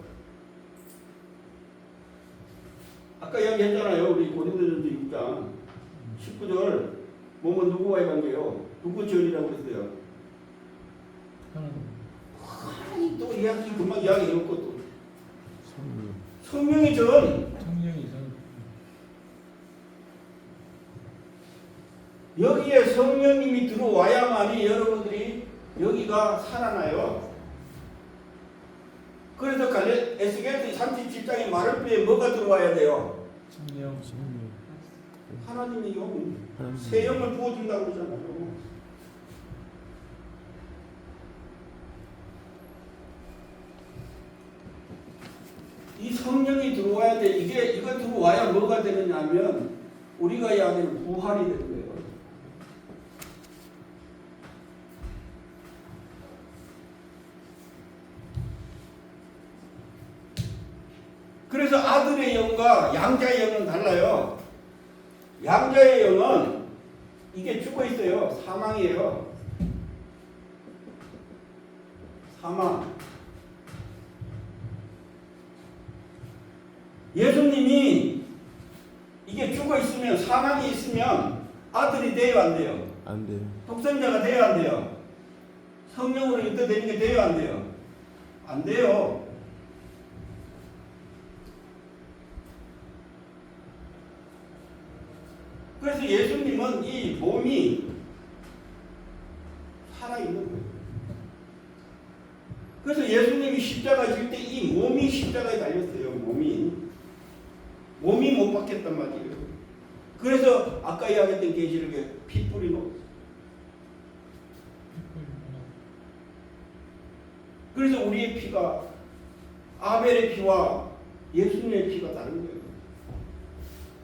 아까 이야기했잖아요. 우리 고린도전서 6장 19절 몸은 누구와의 관계예요? 누구 전이라고 그랬어요? 하나님 또 이야기 금방 이야기해놓고 또 성령의 전. 성령이 전. 여기에 성령님이 들어와야만이 여러분들이 여기가 살아나요. 그래서 에스겔서 37장에 마르비에 뭐가 들어와야 돼요? 성령. 하나님의 영, 새 영을 부어준다고 그러잖아요. 이 성령이 들어와야 돼. 이거 들어와야 뭐가 되느냐면 우리가 이야기하는 부활이 되는 거예요. 그래서 아들의 영과 양자의 영은 달라요. 양자의 영은 이게 죽어 있어요. 사망이에요. 사망. 예수님이 이게 죽어 있으면, 사망이 있으면 아들이 돼요, 안 돼요? 안 돼요. 독생자가 돼요, 안 돼요? 성령으로 인도되는 게 돼요, 안 돼요? 안 돼요. 그래서 예수님은 이 몸이 살아있는 거예요. 그래서 예수님이 십자가 질 때 이 몸이 십자가에 달렸어요. 몸이 못 박혔단 말이에요. 그래서 아까 이야기했던 계시록에 피 뿌리노. 그래서 우리의 피가 아벨의 피와 예수님의 피가 다른 거예요.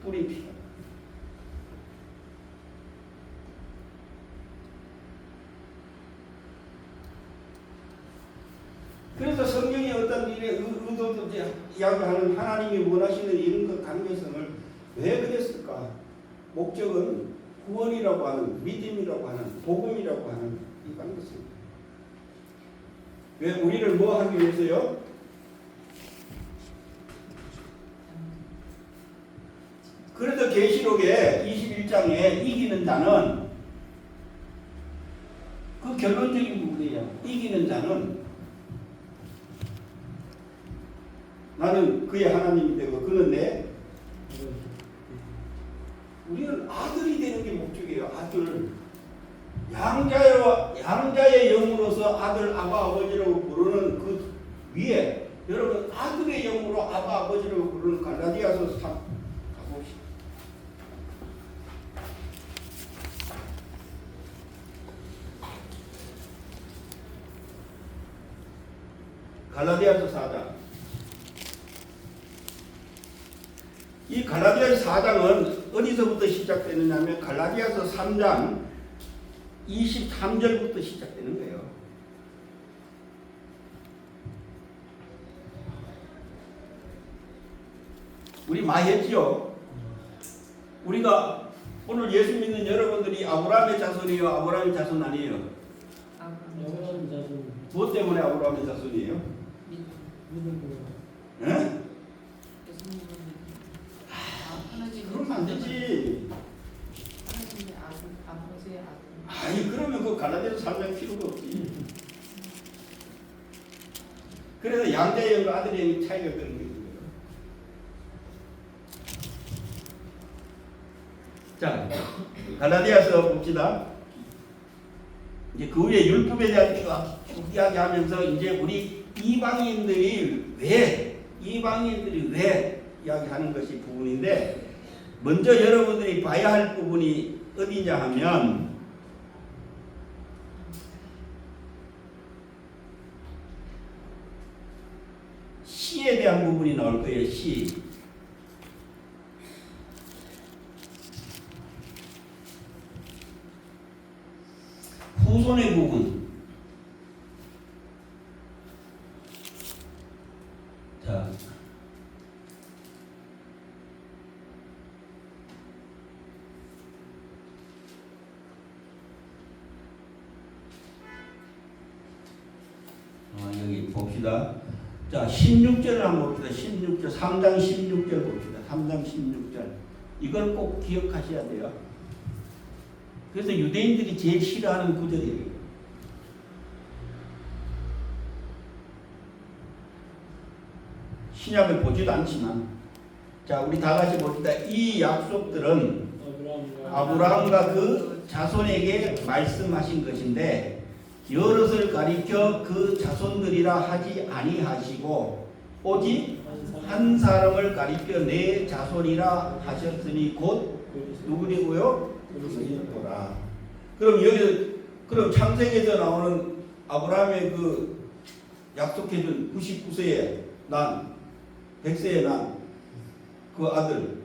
뿌린 피가. 그래서 성경의 어떤 일의 의도도 이야기하는 하나님이 원하시는 이런 그 관계성을 왜 그랬을까? 목적은 구원이라고 하는, 믿음이라고 하는, 복음이라고 하는 이 관계성입니다. 왜 우리를 뭐 하기 위해서요? 그래서 계시록에 21장에 이기는 자는 그 결론적인 부분이에요. 이기는 자는 나는 그의 하나님이 되고 그는 내 우리는 아들이 되는 게 목적이에요. 아들. 양자의 영으로서 아들 아바 아버지라고 부르는 그 위에 여러분 아들의 영으로 아바 아버지라고 부르는 갈라디아서 3 가봅시다. 갈라디아서 4장. 이 갈라디아서 4장은 어디서부터 시작되느냐면 갈라디아서 3장 23절부터 시작되는 거예요. 우리 많이 했죠? 우리가 오늘 예수 믿는 여러분들이 아브라함의 자손이에요? 아브라함의 자손 아니에요? 아브라함 자손. 무엇 때문에 아브라함의 자손이에요? 믿는 거예요. 예? 그러면 안 되지. 아니 그러면 그 갈라디아서 3장 필요가 없지. 그래서 양자의 영과 아들의 영이 차이가 있는 거예요. 자, 갈라디아서 봅시다. 이제 그 후에 율법에 대한 쭉 이야기하면서 이제 우리 이방인들이 왜 이야기하는 것이 부분인데, 먼저 여러분들이 봐야 할 부분이 어디냐 하면 시에 대한 부분이 나올 거예요. 시. 후손의 부분. 자, 여기 봅시다. 자, 16절을 한번 봅시다. 16절, 3장 16절 봅시다. 3장 16절. 이걸 꼭 기억하셔야 돼요. 그래서 유대인들이 제일 싫어하는 구절이에요. 신약을 보지도 않지만, 자, 우리 다 같이 봅시다. 이 약속들은 아브라함과 그 자손에게 말씀하신 것인데 여럿을 가리켜 그 자손들이라 하지 아니하시고 오직 한 사람을 가리켜 내 자손이라 하셨으니 곧 누구리고요? 그리스도라. 그럼 여기 그럼 창세기에서 나오는 아브라함의 그 약속해준 99세에 난 100세에 난 그 아들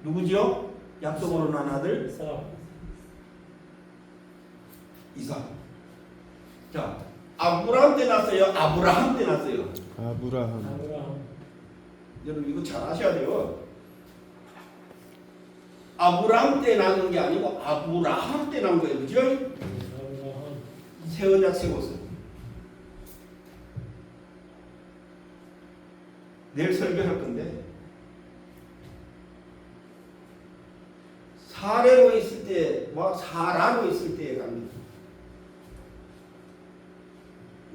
누구지요? 약속으로 난 아들 이삭. 자, 아브라함 때 났어요? 아브라함 때 났어요? 아브라함. 여러분 이거 잘 아셔야 돼요. 아브라함 때 나는 게 아니고 아브라함 때 난 거예요. 그죠? 새 언약 세웠어요. 내일 설교할 건데 사례로 있을 때, 사라로 있을 때에 갑니다.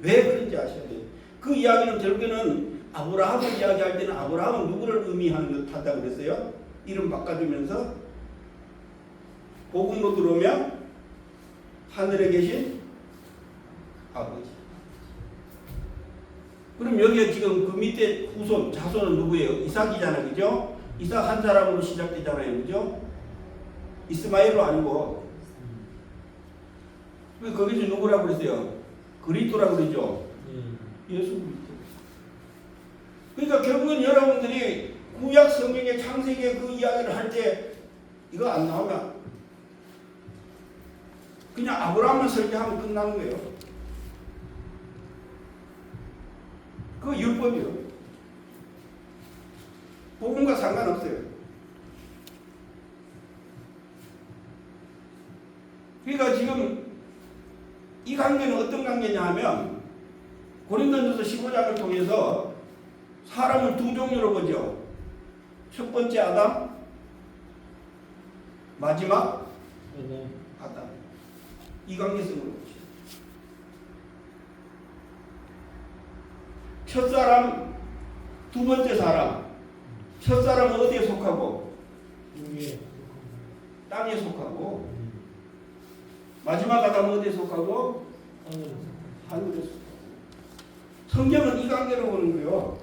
왜 그런지 아셔야 돼요. 그 이야기는 결국에는 아브라함을 이야기할 때는 아브라함은 누구를 의미하는 듯 한다고 그랬어요? 이름 바꿔주면서 복음으로 들어오면 하늘에 계신 아버지. 그럼 여기에 지금 그 밑에 후손, 자손은 누구예요? 이삭이잖아요. 그죠? 이삭 한 사람으로 시작되잖아요. 그죠? 이스마엘로 아니고. 왜 거기서 누구라고 그랬어요? 그리스도라고 그러죠? 예수 그리스도. 그러니까 결국은 여러분들이 구약 성경의 창세기의 그 이야기를 할 때 이거 안 나오면 그냥 아브라함만 설계하면 끝나는 거예요. 그거 율법이요. 복음과 상관없어요. 그러니까 지금 이 관계는 어떤 관계냐 하면 고린도전서 15장을 통해서 사람을 두 종류로 보죠. 첫 번째 아담, 마지막 아담. 이 관계성으로 보죠. 첫 사람, 두 번째 사람. 첫 사람은 어디에 속하고? 땅에 속하고. 마지막 아담은 어디에 속하고? 하늘에 속하고. 성경은 이 관계로 보는 거예요.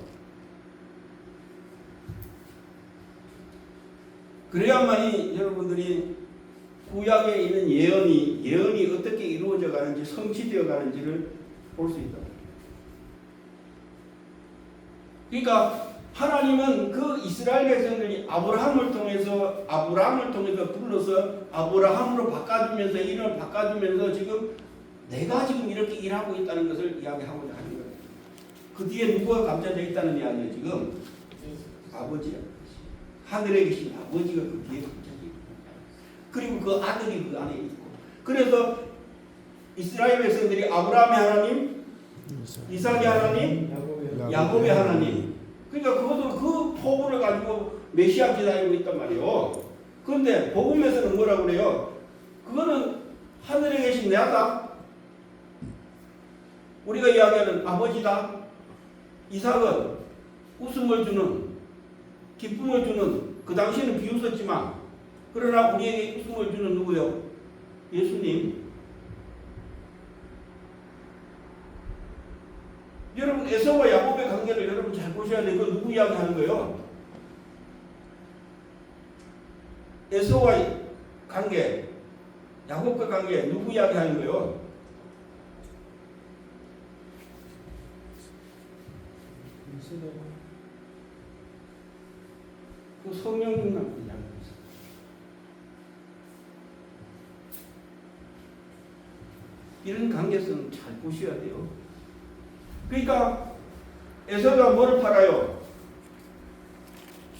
그래야만이 여러분들이 구약에 있는 예언이 어떻게 이루어져 가는지, 성취되어 가는지를 볼 수 있다. 그러니까 하나님은 그 이스라엘 백성들이 아브라함을 통해서 불러서 아브라함으로 바꿔주면서 이름을 바꿔주면서 지금 내가 지금 이렇게 일하고 있다는 것을 이야기하고자 하는 거예요. 그 뒤에 누가 감춰져 있다는 이야기예요. 지금 아버지야. 하늘에 계신 아버지가 그 뒤에 감춰져 있고, 그리고 그 아들이 그 안에 있고. 그래서 이스라엘 백성들이 아브라함의 하나님, 이삭의 하나님, 야곱의 하나님. 그러니까 그것도 그 포부를 가지고 메시아 기다리고 있단 말이에요. 그런데 복음에서는 뭐라고 그래요? 그거는 하늘에 계신 내 아다. 우리가 이야기하는 아버지다. 이삭은 웃음을 주는, 기쁨을 주는, 그 당시에는 비웃었지만 그러나 우리에게 웃음을 주는 누구요? 예수님. 여러분 에서와 야곱의 관계를 여러분 잘 보셔야 돼요. 그 누구 이야기하는 거예요? 에서와의 관계, 야곱과 관계 누구 이야기하는 거예요? 그 성령님과 이야기했어요. 이런 관계성 잘 보셔야 돼요. 그러니까 에서가 뭐를 팔아요?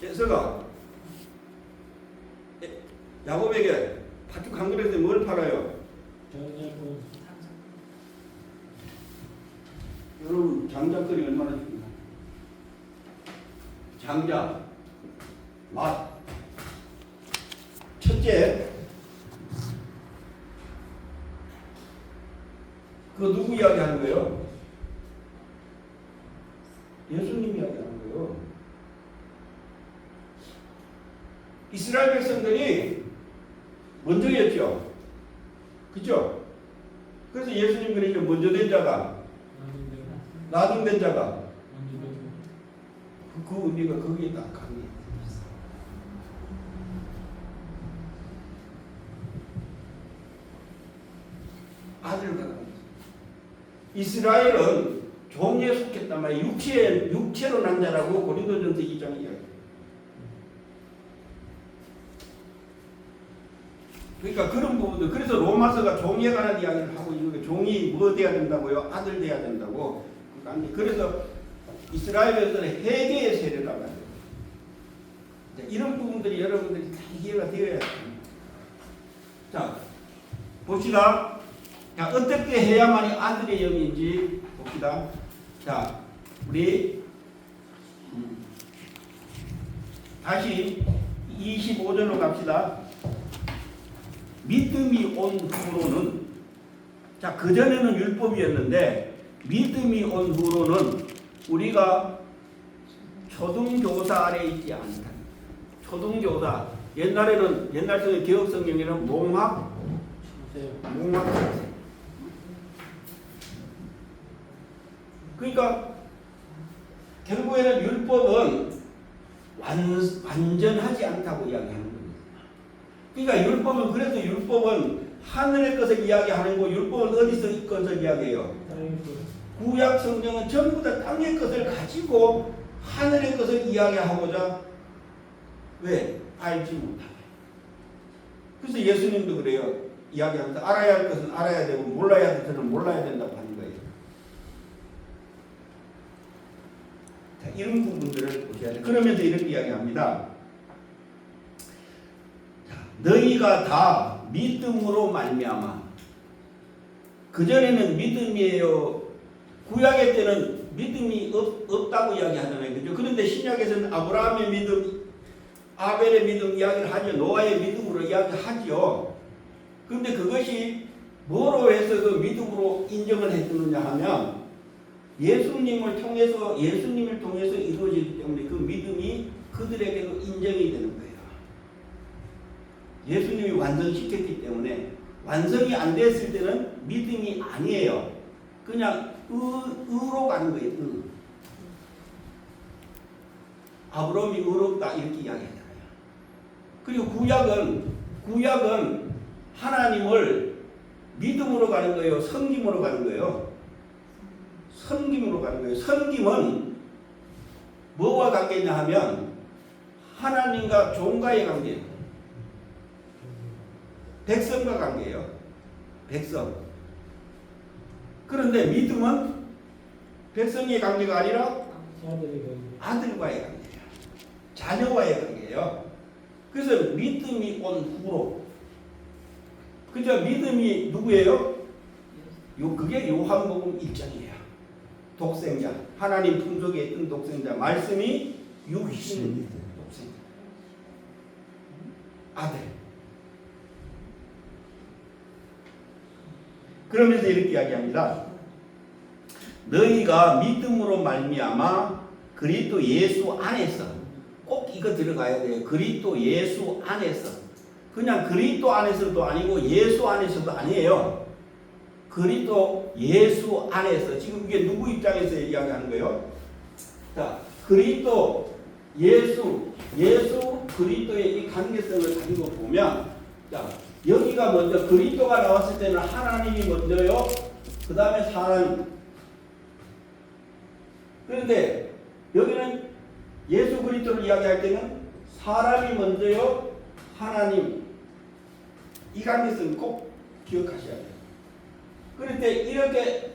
에서가 야곱에게 밭둑 한 그릇에 뭘 팔아요? 저작권. 여러분 장작거리 얼마나 줍니까? 장작, 맛. 첫째, 그거 누구 이야기하는 거예요? 예수님 이야기하는 거예요. 이스라엘 백성들이 먼저였죠. 그죠? 그래서 예수님 그러니까 먼저 된 자가, 나중된 자가, 그 의미가 거기에 딱 강해. 아들과 이스라엘은 종에 속했단 말이에요. 육체로 난 자라고 고린도전서 2장 이야기. 그러니까 그런 부분들. 그래서 로마서가 종에 관한 이야기를 하고 있는 거예요. 종이 뭐 돼야 된다고요? 아들 돼야 된다고. 그래서 이스라엘에서는 회개의 세례라고 해요. 이런 부분들이 여러분들이 다 이해가 되어야 됩니다. 자, 봅시다. 자, 어떻게 해야만이 아들의 영인지 봅시다. 자, 우리 다시 25절로 갑시다. 믿음이 온 후로는, 자, 그전에는 율법이었는데 믿음이 온 후로는 우리가 초등교사 아래 있지 않다. 초등교사, 옛날에는 옛날 성경 개혁 성경에는 몽학 그러니까 결국에는 율법은 완전하지 않다고 이야기하는 겁니다. 그러니까 율법은, 그래서 율법은 하늘의 것을 이야기하는 거, 율법은 어디서 것을 이야기해요? 구약 성경은 전부 다 땅의 것을 가지고 하늘의 것을 이야기하고자, 왜? 알지 못하게. 그래서 예수님도 그래요. 이야기하면서 알아야 할 것은 알아야 되고 몰라야 할 것은 몰라야 된다고 하는 거예요. 자, 이런 부분들을 보셔야 돼요. 그러면서 이렇게 이야기합니다. 자, 너희가 다 믿음으로 말미암아. 그전에는 믿음이에요. 구약의 때는 믿음이 없다고 이야기하잖아요. 그죠? 그런데 신약에서는 아브라함의 믿음, 아벨의 믿음 이야기를 하죠. 노아의 믿음으로 이야기하죠. 그런데 그것이 뭐로 해서 그 믿음으로 인정을 해주느냐 하면 예수님을 통해서 이루어지기 때문에 그 믿음이 그들에게도 인정이 되는 거예요. 예수님이 완성시켰기 때문에, 완성이 안 됐을 때는 믿음이 아니에요. 그냥 의로 가는 거예요. 의. 아브라함이 의롭다 이렇게 이야기하잖아요. 그리고 구약은 하나님을 믿음으로 가는 거예요? 섬김으로 가는 거예요? 섬김으로 가는 거예요. 섬김은 뭐와 관계냐 하면 하나님과 종과의 관계예요. 백성과 관계예요. 백성. 그런데 믿음은 백성의 관계가 아니라 아들과의 관계예요. 자녀와의 관계예요. 그래서 믿음이 온 후로, 그죠? 믿음이 누구예요? 그게 요한복음 1장이에요. 독생자, 하나님 품속에 있던 독생자, 말씀이 육신 독생자, 아들. 그러면서 이렇게 이야기합니다. 너희가 믿음으로 말미암아 그리스도 예수 안에서, 꼭 이거 들어가야 돼요. 그리스도 예수 안에서. 그냥 그리스도 안에서도 아니고 예수 안에서도 아니에요. 그리스도 예수 안에서 지금 이게 누구 입장에서 이야기하는 거예요? 자, 그리스도 예수 그리스도의 이 관계성을 가지고 보면 자, 여기가 먼저 그리스도가 나왔을 때는 하나님이 먼저요. 그 다음에 사람. 그런데 여기는 예수 그리스도를 이야기할 때는 사람이 먼저요. 하나님. 이 관계성 꼭 기억하셔야 돼요. 그럴 때 이렇게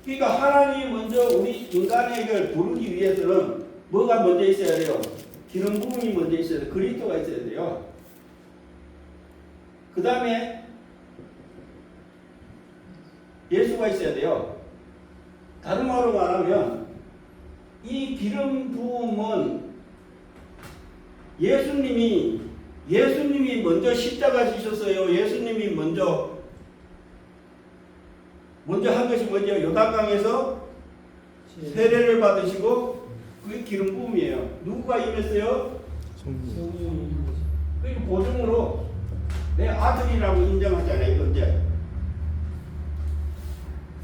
그러니까 하나님이 먼저 우리 인간에게 부르기 위해서는 뭐가 먼저 있어야 돼요? 기름 부음이 먼저 있어야 돼요. 그리스도가 있어야 돼요. 그 다음에 예수가 있어야 돼요. 다른 말로 말하면 이 기름 부음은 예수님이 먼저 십자가 지셨어요. 예수님이 먼저 한 것이 뭐죠? 요단강에서 세례를 받으시고 그게 기름 부음이에요. 누구가 임했어요? 성령. 그리고 보증으로 내 아들이라고 인정하잖아요. 이거 이제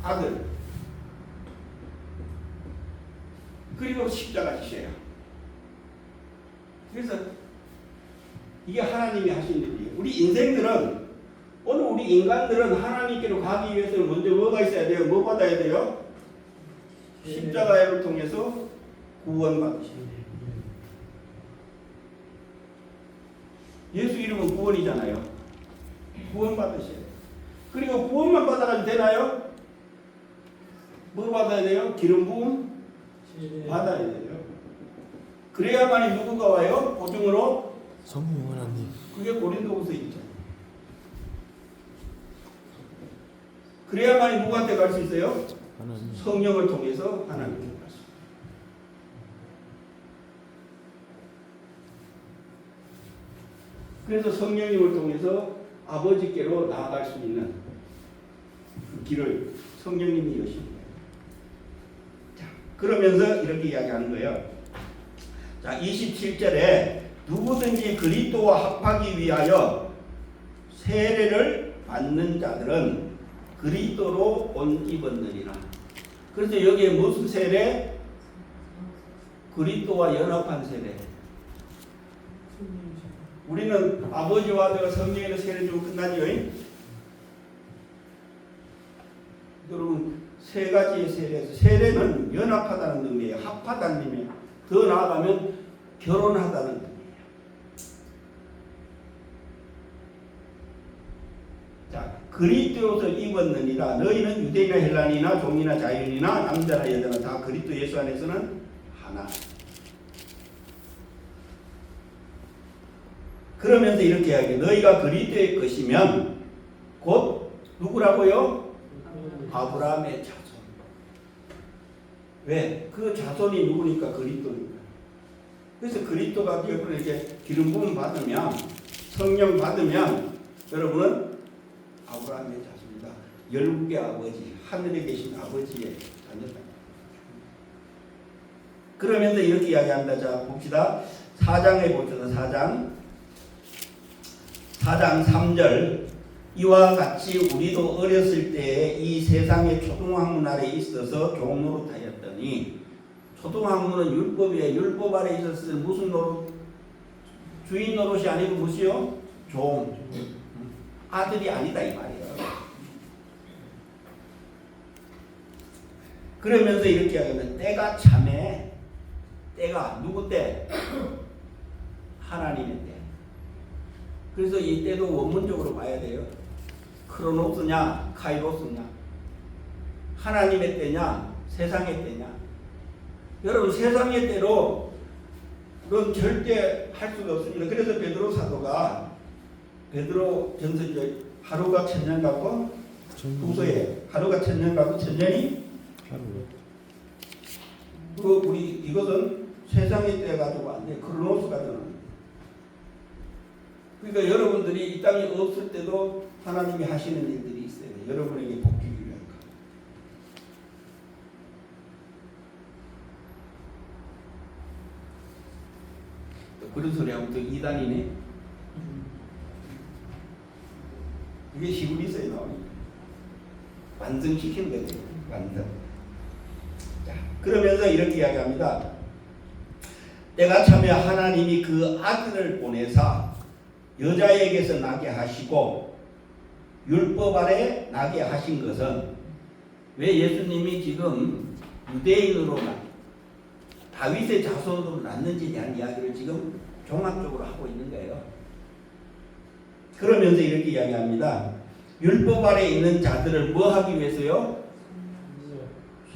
아들. 그리고 십자가 지셔요. 그래서 이게 하나님이 하신 일이에요. 우리 인생들은 오늘 우리 인간들은 하나님께로 가기 위해서는 먼저 뭐가 있어야 돼요? 뭐 받아야 돼요? 십자가를 통해서 구원받으시는 거예요. 예수 이름은 구원이잖아요. 구원받으셔야 돼요. 그리고 구원만 받아가지고 되나요? 뭐 받아야 돼요? 기름 부음 받아야 돼요. 그래야만이 누구가 와요? 보증으로 성령 하나님. 그게 고린도후서 1장. 그래야만이 누구한테 갈 수 있어요? 하나님. 성령을 통해서 하나님께 갈 수 있어요. 그래서 성령님을 통해서 아버지께로 나아갈 수 있는 그 길을 성령님이 여시는 거예요. 자, 그러면서 이렇게 이야기하는 거예요. 자, 27절에 누구든지 그리스도와 합하기 위하여 세례를 받는 자들은 그리스도로 옷 입었느니라. 그래서 여기에 무슨 세례? 그리스도와 연합한 세례. 우리는 아버지와 아들과 성령의 세례 주고 끝나죠. 여러분 세 가지의 세례에서 세례는 연합하다는 의미예요. 합하다는 의미예요. 더 나아가면 결혼하다는 의미예요. 자, 그리스도 옷을 입었느니라. 너희는 유대인이나 헬라니나 종이나 자유인이나 남자나 여자나 다 그리스도 예수 안에서는 하나. 그러면서 이렇게 이야기해요. 너희가 그리스도의 것이면 곧 누구라고요? 아브라함의 자손. 왜? 그 자손이 누구니까? 그리스도니까. 그래서 그리스도가 여러분 이렇게 기름 부음 받으면 성령 받으면 여러분은 아브라함의 자손이다. 열국의 아버지, 하늘에 계신 아버지의 자녀다. 그러면서 이렇게 이야기한다. 자, 봅시다. 4장에 봅시다. 4장 3절. 이와 같이 우리도 어렸을 때에 이 세상의 초등학문 아래 있어서 종노릇하였더니, 초등학문은 율법이에요. 율법 아래 있었을 때 무슨 노릇? 주인 노릇이 아니고 무엇이요? 종. 아들이 아니다 이 말이에요. 그러면서 이렇게 하면 때가 참해. 때가 누구 때? 하나님의 때. 그래서 이 때도 원문적으로 봐야 돼요. 크로노스냐 카이로스냐, 하나님의 때냐 세상의 때냐. 여러분 세상의 때로 그건 절대 할 수가 없습니다. 그래서 베드로 사도가 베드로 전서에 하루가 천년 같고 후서에 하루가 천년 같고 천년이 하루. 그 우리 이것은 세상의 때 가지고 안 돼. 크로노스 가지고는. 그러니까 여러분들이 이 땅에 없을 때도 하나님이 하시는 일들이 있어요. 여러분에게 복 주기 위한 것. 그런 소리 하면 또 이단이네. 이게 히브리서에 나오니까 완성시키는 거예요. 완성. 자, 그러면서 이렇게 이야기합니다. 때가 차면 하나님이 그 아들을 보내사 여자에게서 나게 하시고 율법 아래 나게 하신 것은 왜 예수님이 지금 유대인으로 다윗의 자손으로 났는지에 대한 이야기를 지금 종합적으로 하고 있는 거예요. 그러면서 이렇게 이야기합니다. 율법 아래 있는 자들을 뭐 하기 위해서요?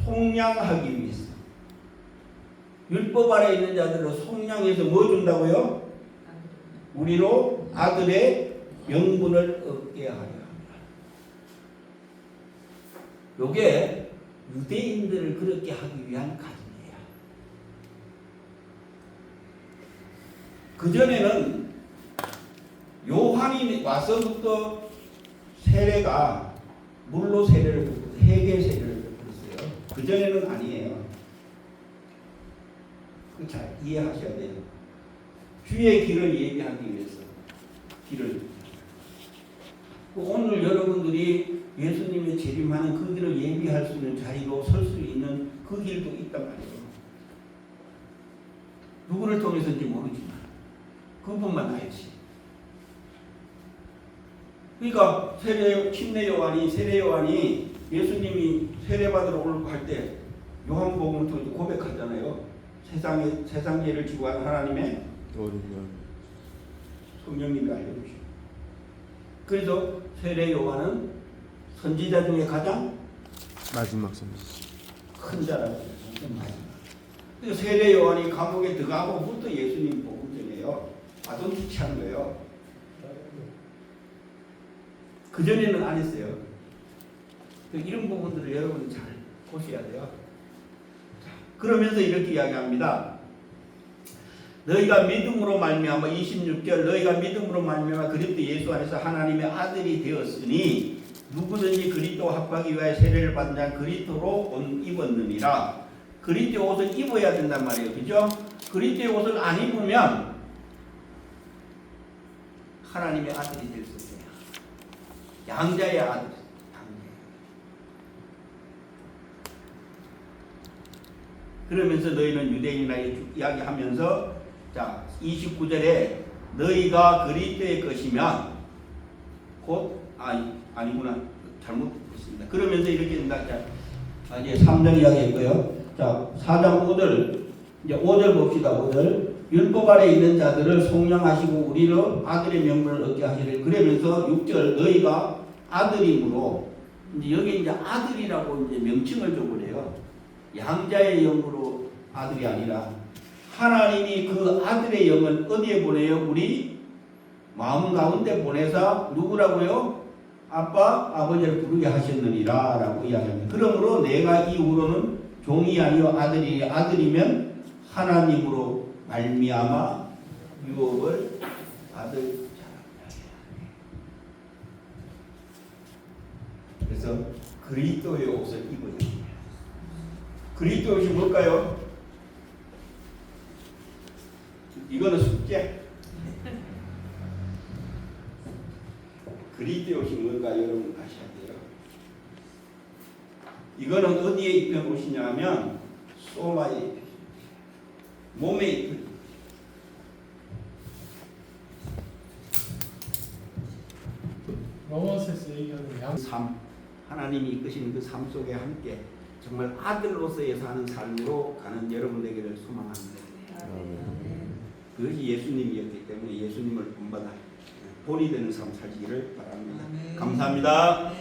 속량하기 위해서. 율법 아래 있는 자들을 속량해서 뭐 준다고요? 우리로 아들의 명분을 얻게 하려 합니다. 요게 유대인들을 그렇게 하기 위한 가정이에요. 그전에는 요한이 와서부터 세례가 물로 세례를 베풀고 회개 세례를 베풀었어요. 그전에는 아니에요. 잘 이해하셔야 돼요. 주의 길을 예비하기 위해서 길을. 오늘 여러분들이 예수님의 재림하는 그 길을 예비할 수 있는 자리로 설 수 있는 그 길도 있단 말이에요. 누구를 통해서인지 모르지만 그분만 알지. 그러니까 침례 요한이 예수님이 세례받으러 올 때 요한복음을 통해 고백하잖아요. 세상 죄를 지고 간 하나님의 성령님이 알려주시고. 그래서 세례 요한은 선지자 중에 가장 마지막 선지. 큰 자라고. 그래서 세례 요한이 감옥에 들어가고부터 예수님 복음 전해요. 아동지치 하는 거예요. 그전에는 안 했어요. 이런 부분들을 여러분 잘 보셔야 돼요. 자, 그러면서 이렇게 이야기합니다. 너희가 믿음으로 말미암아 26절 너희가 믿음으로 말미암아 그리스도 예수 안에서 하나님의 아들이 되었으니 누구든지 그리스도와 합하기 위하여 세례를 받은 자는 그리스도로 옷 입었느니라. 그리스도의 옷을 입어야 된단 말이에요. 그죠? 그리스도의 옷을 안 입으면 하나님의 아들이 될 수 없어요. 양자의 아들. 그러면서 너희는 유대인이라 이야기하면서 자 29절에 너희가 그리스도의 것이면 곧 아니구나 잘못했습니다. 그러면서 이렇게 된다. 자 이제 3장 이야기했고요. 자 4장 5절 이제 5절 봅시다. 5절 율법 아래 있는 자들을 속량하시고 우리로 아들의 명분을 얻게 하시리라. 그러면서 6절 너희가 아들이므로 이제 여기 이제 아들이라고 이제 명칭을 줘버려요. 양자의 영으로 아들이 아니라 하나님이 그 아들의 영을 어디에 보내요? 우리 마음 가운데 보내서 누구라고요? 아빠, 아버지를 부르게 하셨느니라 라고 이야기합니다. 그러므로 내가 이후로는 종이 아니요 아들이면 하나님으로 말미암아 유업을 받을 자랍니다. 그래서 그리스도의 옷을 입어야 합니다. 그리스도의 옷이 뭘까요? 이거는 숙제. 그리스도의 옷이 뭔가 여러분 아셔야 돼요. 이거는 어디에 입힌 옷이냐 하면 소마에 입힌 몸에 입힌 로마서에서 얘기하는 삶, 하나님이 이끄시는 그 삶 속에 함께 정말 아들로서의 사는 삶으로 가는 여러분에게를 소망합니다. 그것이 예수님이었기 때문에 예수님을 본받아 본이 되는 삶 살기를 바랍니다. 감사합니다.